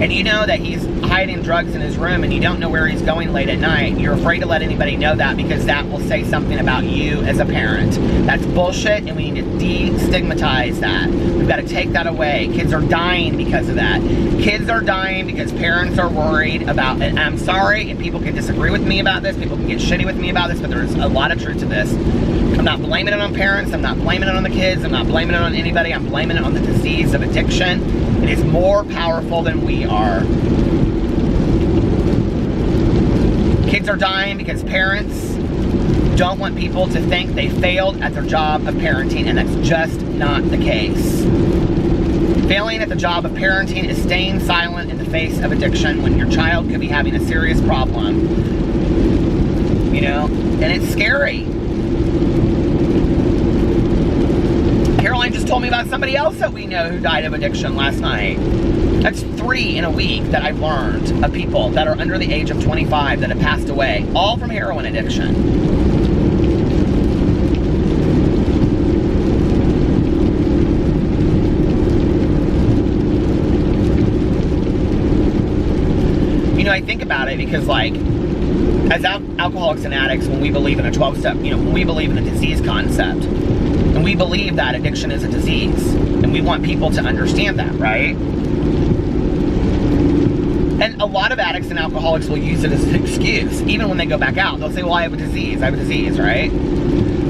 And you know that he's hiding drugs in his room and you don't know where he's going late at night. You're afraid to let anybody know that because that will say something about you as a parent. That's bullshit, and we need to destigmatize that. We've got to take that away. Kids are dying because of that. Kids are dying because parents are worried about it. And I'm sorry, and people can disagree with me about this. People can get shitty with me about this, but there's a lot of truth to this. I'm not blaming it on parents. I'm not blaming it on the kids. I'm not blaming it on anybody. I'm blaming it on the disease of addiction. It is more powerful than we are. Kids are dying because parents don't want people to think they failed at their job of parenting, and that's just not the case. Failing at the job of parenting is staying silent in the face of addiction when your child could be having a serious problem. You know, and it's scary. Caroline just told me about somebody else that we know who died of addiction last night. That's 3 in a week that I've learned of people that are under the age of 25 that have passed away, all from heroin addiction. You know, I think about it because, like, as alcoholics and addicts, when we believe in a 12-step, you know, when we believe in a disease concept, and we believe that addiction is a disease, and we want people to understand that, right? And a lot of addicts and alcoholics will use it as an excuse. Even when they go back out, they'll say, well, I have a disease, right?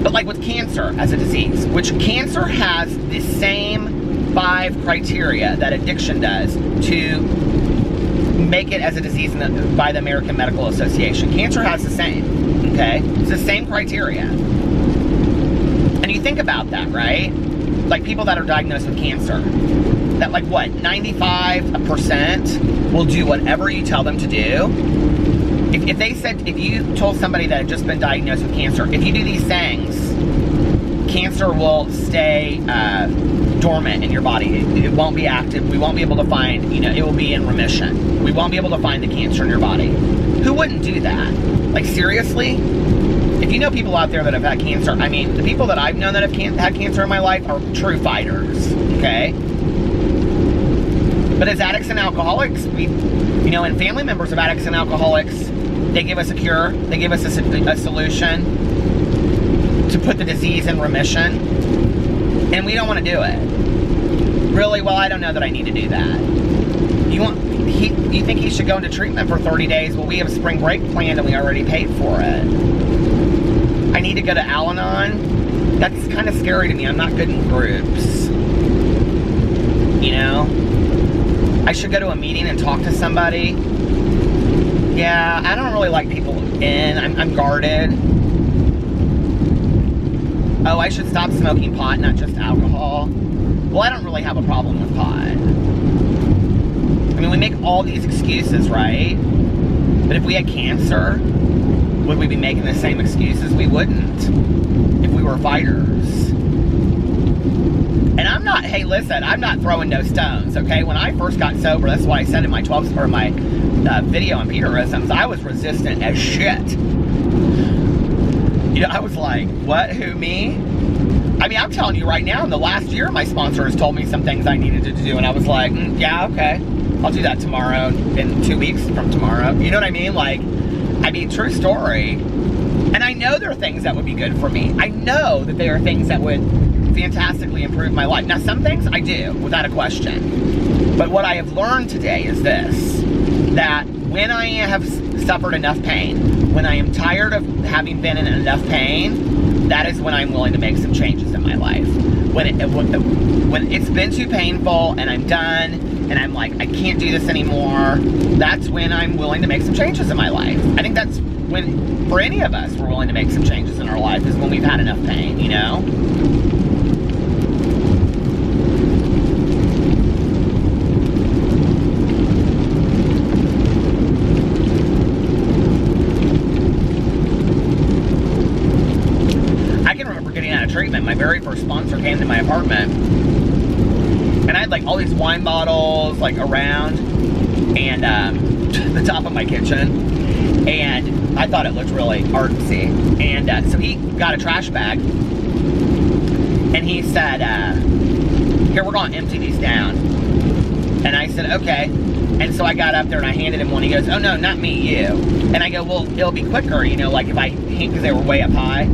But like with cancer as a disease, which cancer has the same 5 criteria that addiction does to make it as a disease by the American Medical Association. Cancer has the same, okay? It's the same criteria. And you think about that, right? Like people that are diagnosed with cancer, that like what, 95% will do whatever you tell them to do. If you told somebody that had just been diagnosed with cancer, if you do these things, cancer will stay dormant in your body. It won't be active. We won't be able to find, you know, it will be in remission. We won't be able to find the cancer in your body. Who wouldn't do that? Like seriously? If you know people out there that have had cancer, I mean, the people that I've known that have had cancer in my life are true fighters, okay? But as addicts and alcoholics, and family members of addicts and alcoholics, they give us a cure, they give us a solution to put the disease in remission, and we don't want to do it. Really? Well, I don't know that I need to do that. You think he should go into treatment for 30 days? Well, we have a spring break planned and we already paid for it. I need to go to Al-Anon? That's kind of scary to me. I'm not good in groups. I should go to a meeting and talk to somebody. Yeah, I don't really like people in. I'm guarded. Oh, I should stop smoking pot, not just alcohol. Well, I don't really have a problem with pot. I mean, we make all these excuses, right? But if we had cancer, would we be making the same excuses? We wouldn't. If we were fighters. And hey, listen, I'm not throwing no stones, okay? When I first got sober, that's why I said in my video on Peterisms, I was resistant as shit. I was like, what, who, me? I mean, I'm telling you right now, in the last year, my sponsor has told me some things I needed to do, and I was like, yeah, okay. I'll do that tomorrow, in 2 weeks from tomorrow. You know what I mean? True story. And I know there are things that would be good for me. I know that there are things that would fantastically improve my life. Now, some things I do, without a question. But what I have learned today is this, that when I have suffered enough pain, when I am tired of having been in enough pain, that is when I'm willing to make some changes in my life. When it's been too painful and I'm done and I'm like, I can't do this anymore, that's when I'm willing to make some changes in my life. I think that's when, for any of us, we're willing to make some changes in our life, is when we've had enough pain, treatment. My very first sponsor came to my apartment and I had like all these wine bottles like around and the top of my kitchen, and I thought it looked really artsy, and so he got a trash bag and he said, here, we're gonna empty these down. And I said, okay. And so I got up there and I handed him one. He goes, oh no, not me, you. And I go, well, it'll be quicker, like if because they were way up high.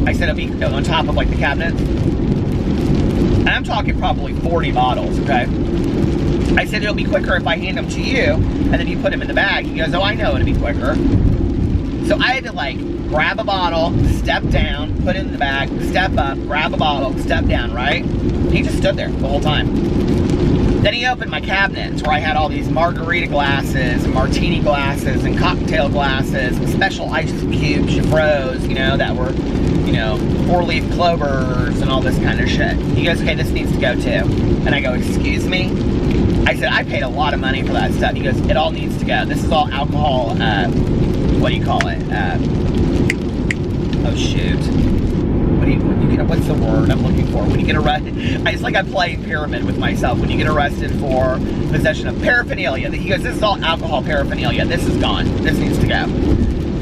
I said it'll be on top of like the cabinets. And I'm talking probably 40 bottles, okay? I said it'll be quicker if I hand them to you and then you put them in the bag. He goes, oh, I know it'll be quicker. So I had to like grab a bottle, step down, put it in the bag, step up, grab a bottle, step down, right? He just stood there the whole time. Then he opened my cabinets where I had all these margarita glasses and martini glasses and cocktail glasses and special ice cube Chifros, that were, 4-leaf clovers and all this kind of shit. He goes, okay, this needs to go too. And I go, excuse me? I said, I paid a lot of money for that stuff. He goes, it all needs to go. This is all alcohol, what do you call it? Oh shoot. What's the word I'm looking for? When you get arrested, it's like I'm playing pyramid with myself. When you get arrested for possession of paraphernalia, he goes, this is all alcohol paraphernalia. This is gone. This needs to go.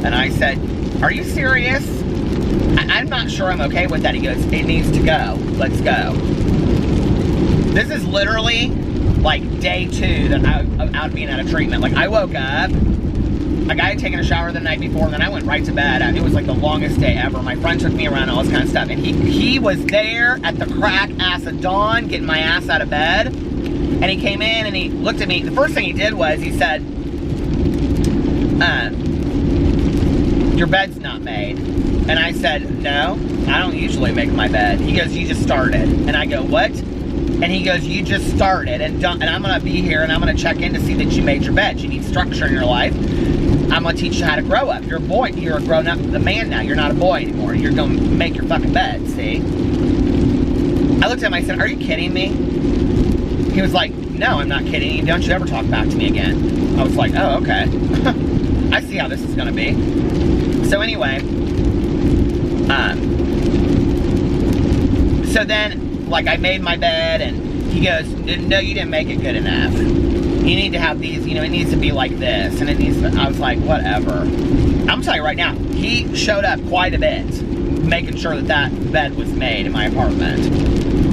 And I said, are you serious? I'm not sure I'm okay with that. He goes, it needs to go. Let's go. This is literally like day 2 that out being out of treatment. Like I woke up, like I had taken a shower the night before, and then I went right to bed. It was like the longest day ever. My friend took me around, all this kind of stuff. And he was there at the crack ass of dawn, getting my ass out of bed. And he came in and he looked at me. The first thing he did was he said, your bed's not made. And I said, no, I don't usually make my bed. He goes, you just started. And I go, what? And he goes, you just started, and I'm going to be here, and I'm going to check in to see that you made your bed. You need structure in your life. I'm going to teach you how to grow up. You're a boy. You're a grown-up man now. You're not a boy anymore. You're going to make your fucking bed, see? I looked at him, I said, are you kidding me? He was like, no, I'm not kidding you. Don't you ever talk back to me again. I was like, oh, okay. I see how this is going to be. So anyway, so then, like, I made my bed, and he goes, no, you didn't make it good enough. You need to have these, it needs to be like this, and it needs to, I was like, whatever. I'm telling you right now, he showed up quite a bit, making sure that that bed was made in my apartment.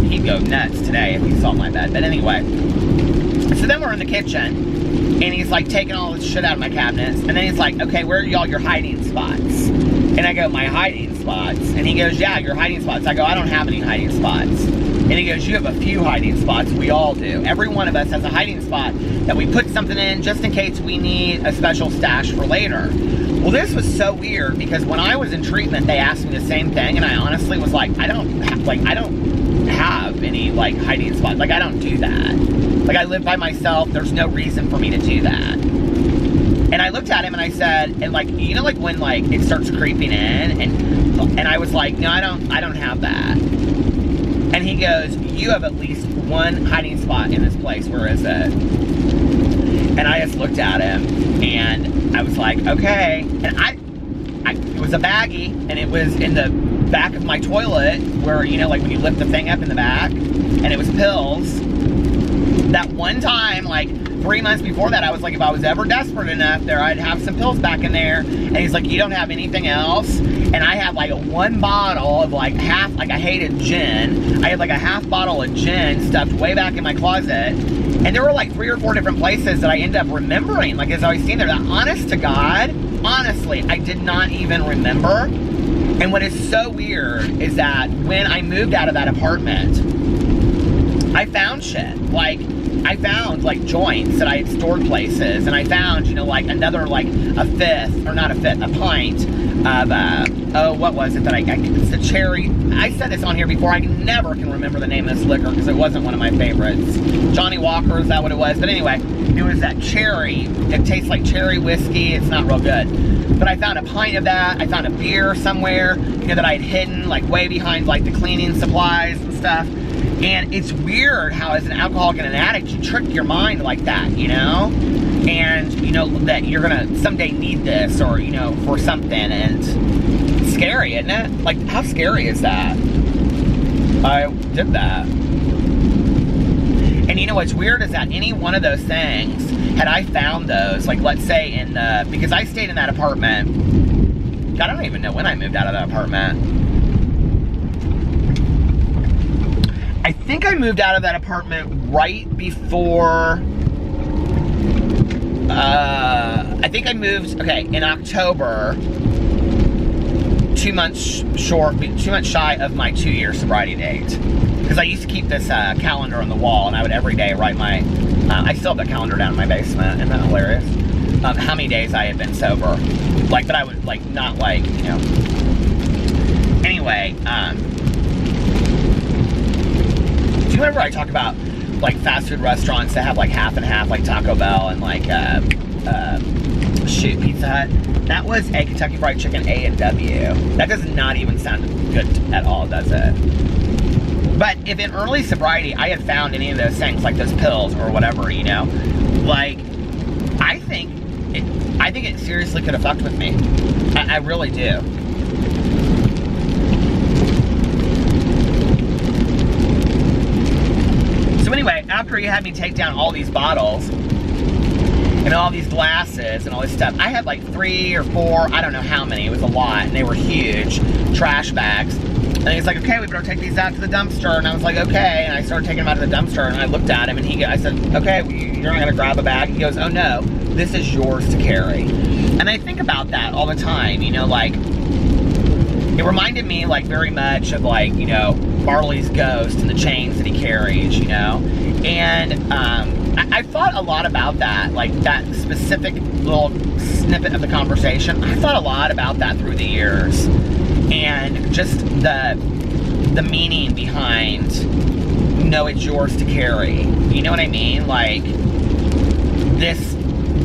He'd go nuts today if he saw my bed. But anyway, so then we're in the kitchen, and he's like taking all this shit out of my cabinets, and then he's like, okay, where are y'all your hiding spots? And I go, my hiding spots? And he goes, yeah, your hiding spots. I go, I don't have any hiding spots. And he goes, you have a few hiding spots. We all do. Every one of us has a hiding spot that we put something in just in case we need a special stash for later. Well, this was so weird because when I was in treatment, they asked me the same thing, and I honestly was like, I don't have any like hiding spots. Like, I don't do that. Like, I live by myself. There's no reason for me to do that. And I looked at him and I said, and like, you know, like when like it starts creeping in, and I was like, no, I don't have that. And he goes, you have at least one hiding spot in this place. Where is it? And I just looked at him and I was like, okay. And it was a baggie, and it was in the back of my toilet where, you know, like when you lift the thing up in the back, and it was pills. That one time, like 3 months before that, I was like, if I was ever desperate enough there, I'd have some pills back in there. And he's like, you don't have anything else? And I had like one bottle of like half, like I hated gin. I had like a half bottle of gin stuffed way back in my closet. And there were like 3 or 4 different places that I ended up remembering, like as I was seeing there. That, honest to God, honestly, I did not even remember. And what is so weird is that when I moved out of that apartment, I found shit. Like, I found like joints that I had stored places, and I found, you know, like another, like a pint of, what was it that it's the cherry. I said this on here before, I never can remember the name of this liquor because it wasn't one of my favorites. Johnny Walker, is that what it was? But anyway, it was that cherry. It tastes like cherry whiskey. It's not real good. But I found a pint of that. I found a beer somewhere, you know, that I had hidden like way behind like the cleaning supplies and stuff. And it's weird how as an alcoholic and an addict, you trick your mind like that, you know? And, you know, that you're gonna someday need this, or, you know, for something. And it's scary, isn't it? Like, how scary is that? I did that. And you know what's weird is that any one of those things, had I found those, like let's say in the, because I stayed in that apartment, God, I don't even know when I moved out of that apartment. I think I moved out of that apartment right before, I think I moved, okay, in October, 2 months shy of my 2-year sobriety date. Because I used to keep this calendar on the wall, and I would every day write my, I still have that calendar down in my basement. Isn't that hilarious? How many days I had been sober. Like, but I would, like, not like, you know. Anyway, do you remember I talk about like fast food restaurants that have like half and half, like Taco Bell and like Pizza Hut? That was a Kentucky Fried Chicken A&W. That does not even sound good at all, does it? But if in early sobriety I had found any of those things, like those pills or whatever, you know, like I think it seriously could have fucked with me. I really do. So anyway, after he had me take down all these bottles and all these glasses and all this stuff, I had like 3 or 4, I don't know how many, it was a lot, and they were huge trash bags. And he's like, okay, we better take these out to the dumpster. And I was like, okay. And I started taking them out of the dumpster, and I looked at him, and I said, okay, you're not gonna grab a bag? He goes, oh no, this is yours to carry. And I think about that all the time, you know, like, it reminded me, like, very much of, like, you know, Marley's ghost and the chains that he carries, you know? And I thought a lot about that, like, that specific little snippet of the conversation. I thought a lot about that through the years. And just the meaning behind, no, it's yours to carry. You know what I mean? Like, this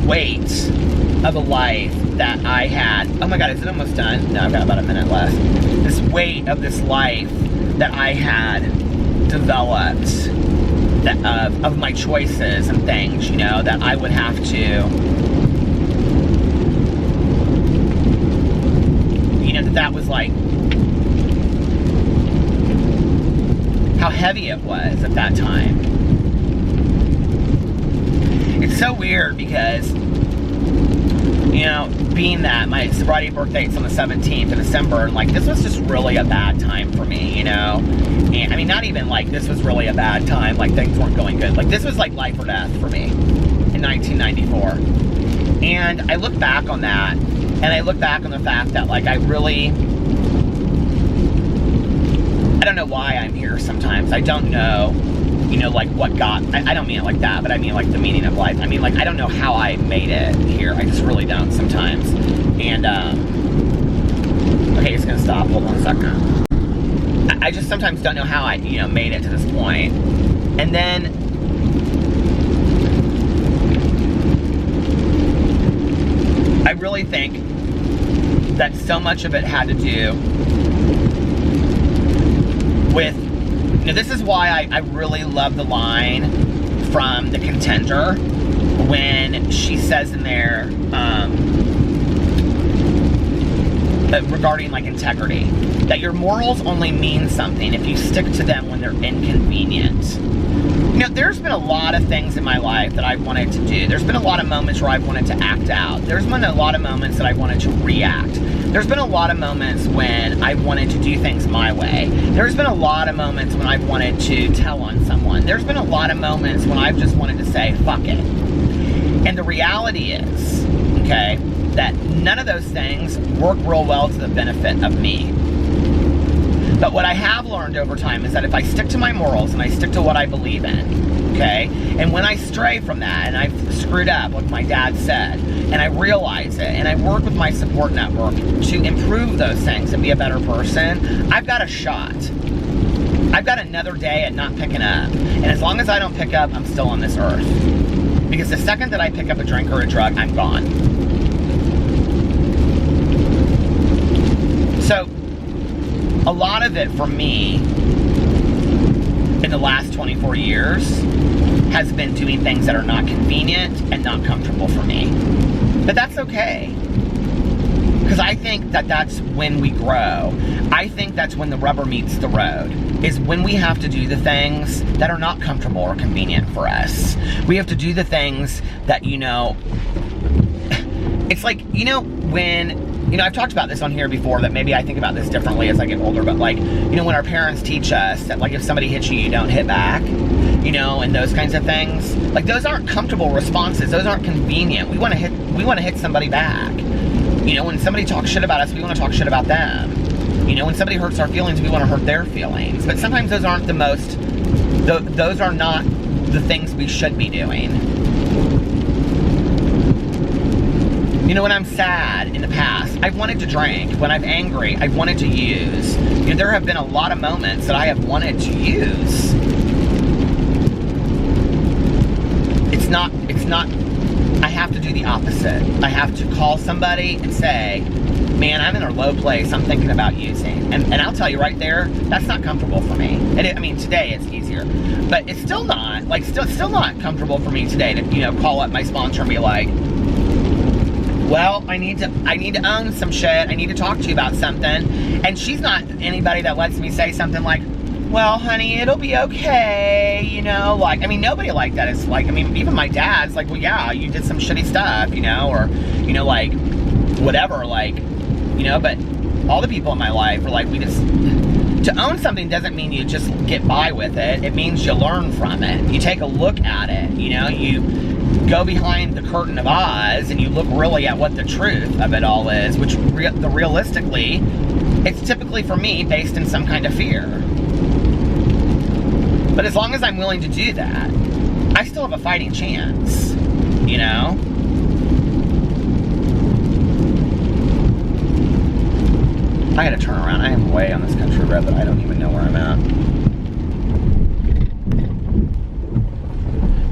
weight of a life that I had. Oh my God, is it almost done? No, I've got about a minute left. This weight of this life that I had developed, that, of my choices and things, you know, that I would have to, you know, that was like, how heavy it was at that time. It's so weird because, you being that my sobriety birthday's on the 17th of December, and like this was just really a bad time for me, And I mean, not even like this was really a bad time, like things weren't going good. Like this was like life or death for me in 1994. And I look back on that, and I look back on the fact that like I don't know why I'm here sometimes. I don't know, like what got, I don't mean it like that, but I mean like the meaning of life. I mean, like, I don't know how I made it here. I just really don't sometimes. And, okay, it's gonna stop. Hold on a second. I just sometimes don't know how I, made it to this point. And then, I really think that so much of it had to do with, this is why I really love the line from The Contender when she says in there regarding like integrity, that your morals only mean something if you stick to them when they're inconvenient. There's been a lot of things in my life that I've wanted to do. There's been a lot of moments where I've wanted to act out. There's been a lot of moments that I've wanted to react. There's been a lot of moments when I've wanted to do things my way. There's been a lot of moments when I've wanted to tell on someone. There's been a lot of moments when I've just wanted to say, fuck it. And the reality is, okay, that none of those things work real well to the benefit of me. But what I have learned over time is that if I stick to my morals and I stick to what I believe in, okay, and when I stray from that and I've screwed up, like my dad said, and I realize it, and I work with my support network to improve those things and be a better person, I've got a shot. I've got another day at not picking up. And as long as I don't pick up, I'm still on this earth. Because the second that I pick up a drink or a drug, I'm gone. So, a lot of it for me in the last 24 years has been doing things that are not convenient and not comfortable for me. But that's okay. Because I think that that's when we grow. I think that's when the rubber meets the road, is when we have to do the things that are not comfortable or convenient for us. We have to do the things that, it's like, when, I've talked about this on here before, that maybe I think about this differently as I get older, but like, when our parents teach us that like if somebody hits you, you don't hit back, and those kinds of things, like those aren't comfortable responses. Those aren't convenient. We want to hit somebody back. When somebody talks shit about us, we want to talk shit about them. When somebody hurts our feelings, we want to hurt their feelings. But sometimes those aren't those are not the things we should be doing. When I'm sad in the past, I've wanted to drink. When I'm angry, I've wanted to use. There have been a lot of moments that I have wanted to use. It's not, I have to do the opposite. I have to call somebody and say, man, I'm in a low place, I'm thinking about using. And I'll tell you right there, that's not comfortable for me. Today it's easier. But it's still not, still not comfortable for me today to, call up my sponsor and be like, well, I need to own some shit. I need to talk to you about something. And she's not anybody that lets me say something like, well, honey, it'll be okay, nobody like that is like, even my dad's like, well, yeah, you did some shitty stuff, or, like, whatever, like, but all the people in my life are like, to own something doesn't mean you just get by with it. It means you learn from it. You take a look at it, you go behind the curtain of Oz and you look really at what the truth of it all is, which realistically, it's typically for me based in some kind of fear. But as long as I'm willing to do that, I still have a fighting chance, I gotta turn around. I am way on this country road that I don't even know where I'm at.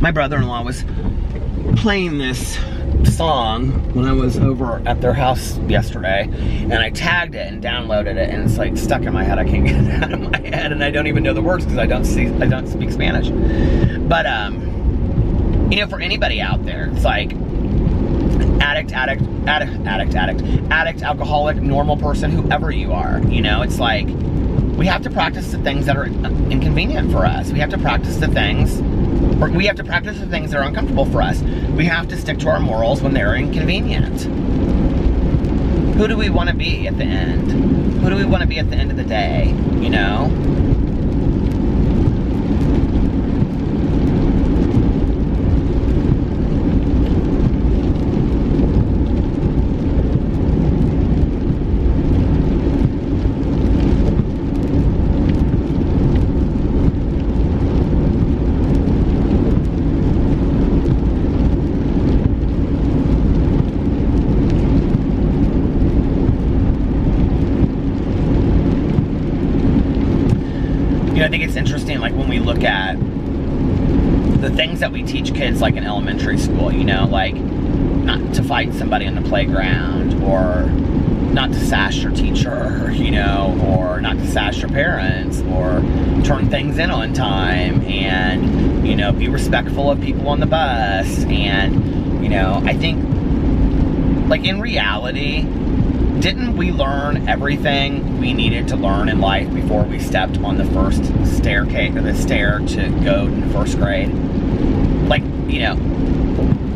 My brother-in-law was playing this song when I was over at their house yesterday, and I tagged it and downloaded it, and it's like stuck in my head. I can't get it out of my head, and I don't even know the words because I don't speak Spanish. But for anybody out there, it's like addict, alcoholic, normal person, whoever you are, it's like we have to practice the things that are inconvenient for us. We have to practice the things that are uncomfortable for us. We have to stick to our morals when they're inconvenient. who do we want to be at the end? Who do we want to be at the end of the day, you know? I think it's interesting, like when we look at the things that we teach kids, like in elementary school, you know, like not to fight somebody on the playground, or not to sass your teacher, you know, or not to sass your parents, or turn things in on time, and, you know, be respectful of people on the bus. And, you know, I think, like, in reality, didn't we learn everything we needed to learn in life before we stepped on the first staircase, or the stair to go to first grade? Like, you know,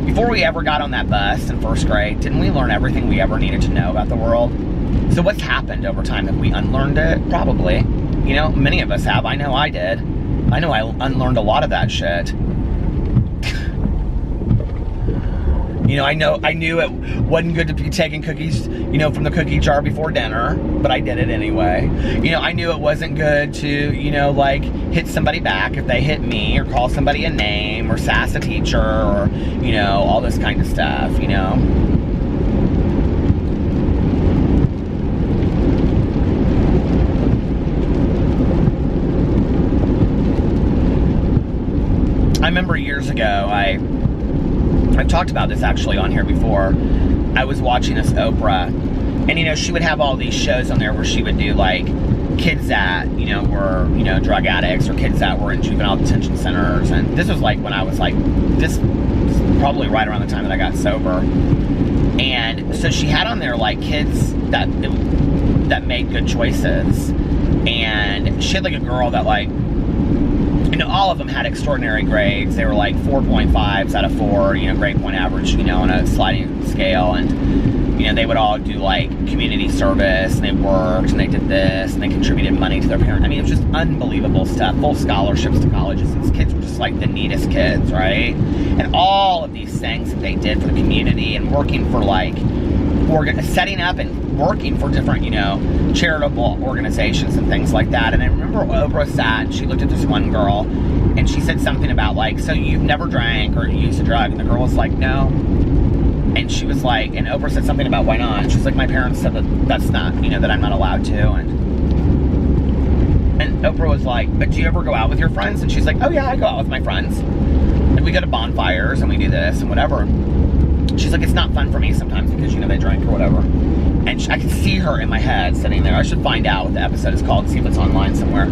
before we ever got on that bus in first grade, didn't we learn everything we ever needed to know about the world? So what's happened over time? Have we unlearned it? Probably. You know, many of us have. I know I did. I know I unlearned a lot of that shit. You know, I knew it wasn't good to be taking cookies, you know, from the cookie jar before dinner, but I did it anyway. You know, I knew it wasn't good to, you know, like, hit somebody back if they hit me, or call somebody a name, or sass a teacher, or, you know, all this kind of stuff, you know. I remember years ago, I've talked about this actually on here before. I was watching this Oprah, and, you know, she would have all these shows on there where she would do, like, kids that, you know, were, you know, drug addicts, or kids that were in juvenile detention centers. And this was like when I was like, this was probably right around the time that I got sober. And so she had on there, like, kids that made good choices. And she had, like, a girl that, like, you know, all of them had extraordinary grades. They were like 4.5s out of 4, you know, grade point average, you know, on a sliding scale. And, you know, they would all do, like, community service, and they worked, and they did this, and they contributed money to their parents. I mean, it was just unbelievable stuff. Full scholarships to colleges. These kids were just, like, the neatest kids, right? And all of these things that they did for the community, and working for, like, setting up and working for different, you know, charitable organizations and things like that. And I remember Oprah sat, and she looked at this one girl, and she said something about, like, so you've never drank or used a drug? And the girl was like, no. And she was like, and Oprah said something about, why not? And she's like, my parents said that's not, you know, that I'm not allowed to. And Oprah was like, but do you ever go out with your friends? And she's like, oh yeah, I go out with my friends. And we go to bonfires, and we do this and whatever. She's like, it's not fun for me sometimes because, you know, they drink or whatever. And I can see her in my head sitting there. I should find out what the episode is called and see if it's online somewhere.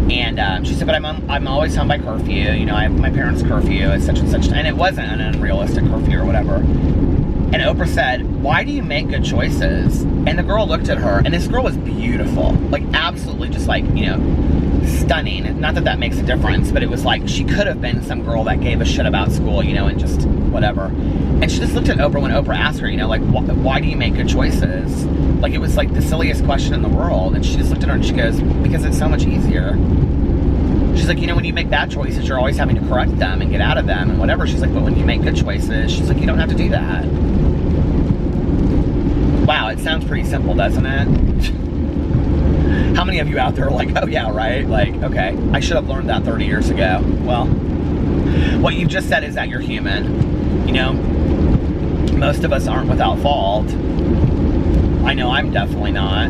And she said, but I'm always home by curfew. You know, I have my parents' curfew at such and such. And it wasn't an unrealistic curfew or whatever. And Oprah said, why do you make good choices? And the girl looked at her, and this girl was beautiful. Like, absolutely just, like, you know, stunning. Not that that makes a difference, but it was like she could have been some girl that gave a shit about school, you know, and just whatever. And she just looked at Oprah when Oprah asked her, you know, like, why do you make good choices? Like, it was like the silliest question in the world. And she just looked at her and she goes, because it's so much easier. She's like, you know, when you make bad choices, you're always having to correct them and get out of them and whatever. She's like, but when you make good choices, she's like, you don't have to do that. Wow, it sounds pretty simple, doesn't it? How many of you out there are like, oh yeah, right? Like, okay, I should have learned that 30 years ago. Well, what you just said is that you're human. You know, most of us aren't without fault. I know I'm definitely not.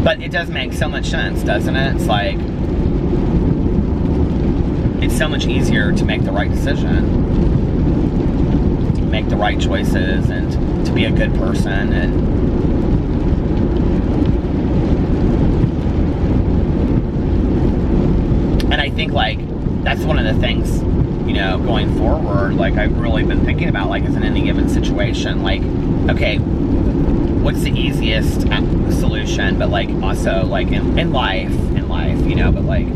But it does make so much sense, doesn't it? It's like, it's so much easier to make the right decision, to make the right choices, and to be a good person. And I think, like, that's one of the things, you know, going forward, like, I've really been thinking about, like, as in any given situation, like, okay, what's the easiest solution, but, like, also, like, in life, you know, but, like,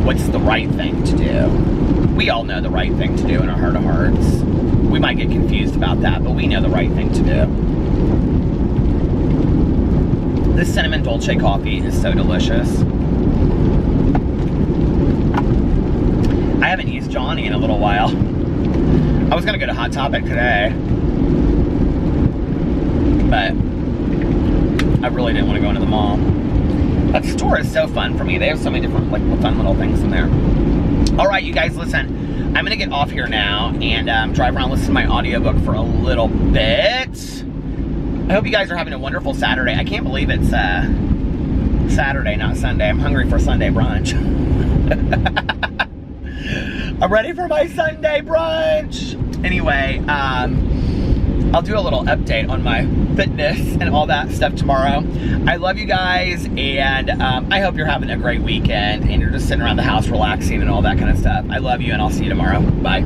what's the right thing to do. We all know the right thing to do in our heart of hearts. We might get confused about that, but we know the right thing to do. This cinnamon dolce coffee is so delicious. I haven't used Johnny in a little while. I was gonna go to Hot Topic today, but I really didn't want to go into the mall. That store is so fun for me. They have so many different like fun little things in there. All right, you guys, listen. I'm gonna get off here now and drive around, listen to my audiobook for a little bit. I hope you guys are having a wonderful Saturday. I can't believe it's Saturday, not Sunday. I'm hungry for Sunday brunch. I'm ready for my Sunday brunch. Anyway, I'll do a little update on my fitness and all that stuff tomorrow. I love you guys, and I hope you're having a great weekend and you're just sitting around the house relaxing and all that kind of stuff. I love you, and I'll see you tomorrow. Bye.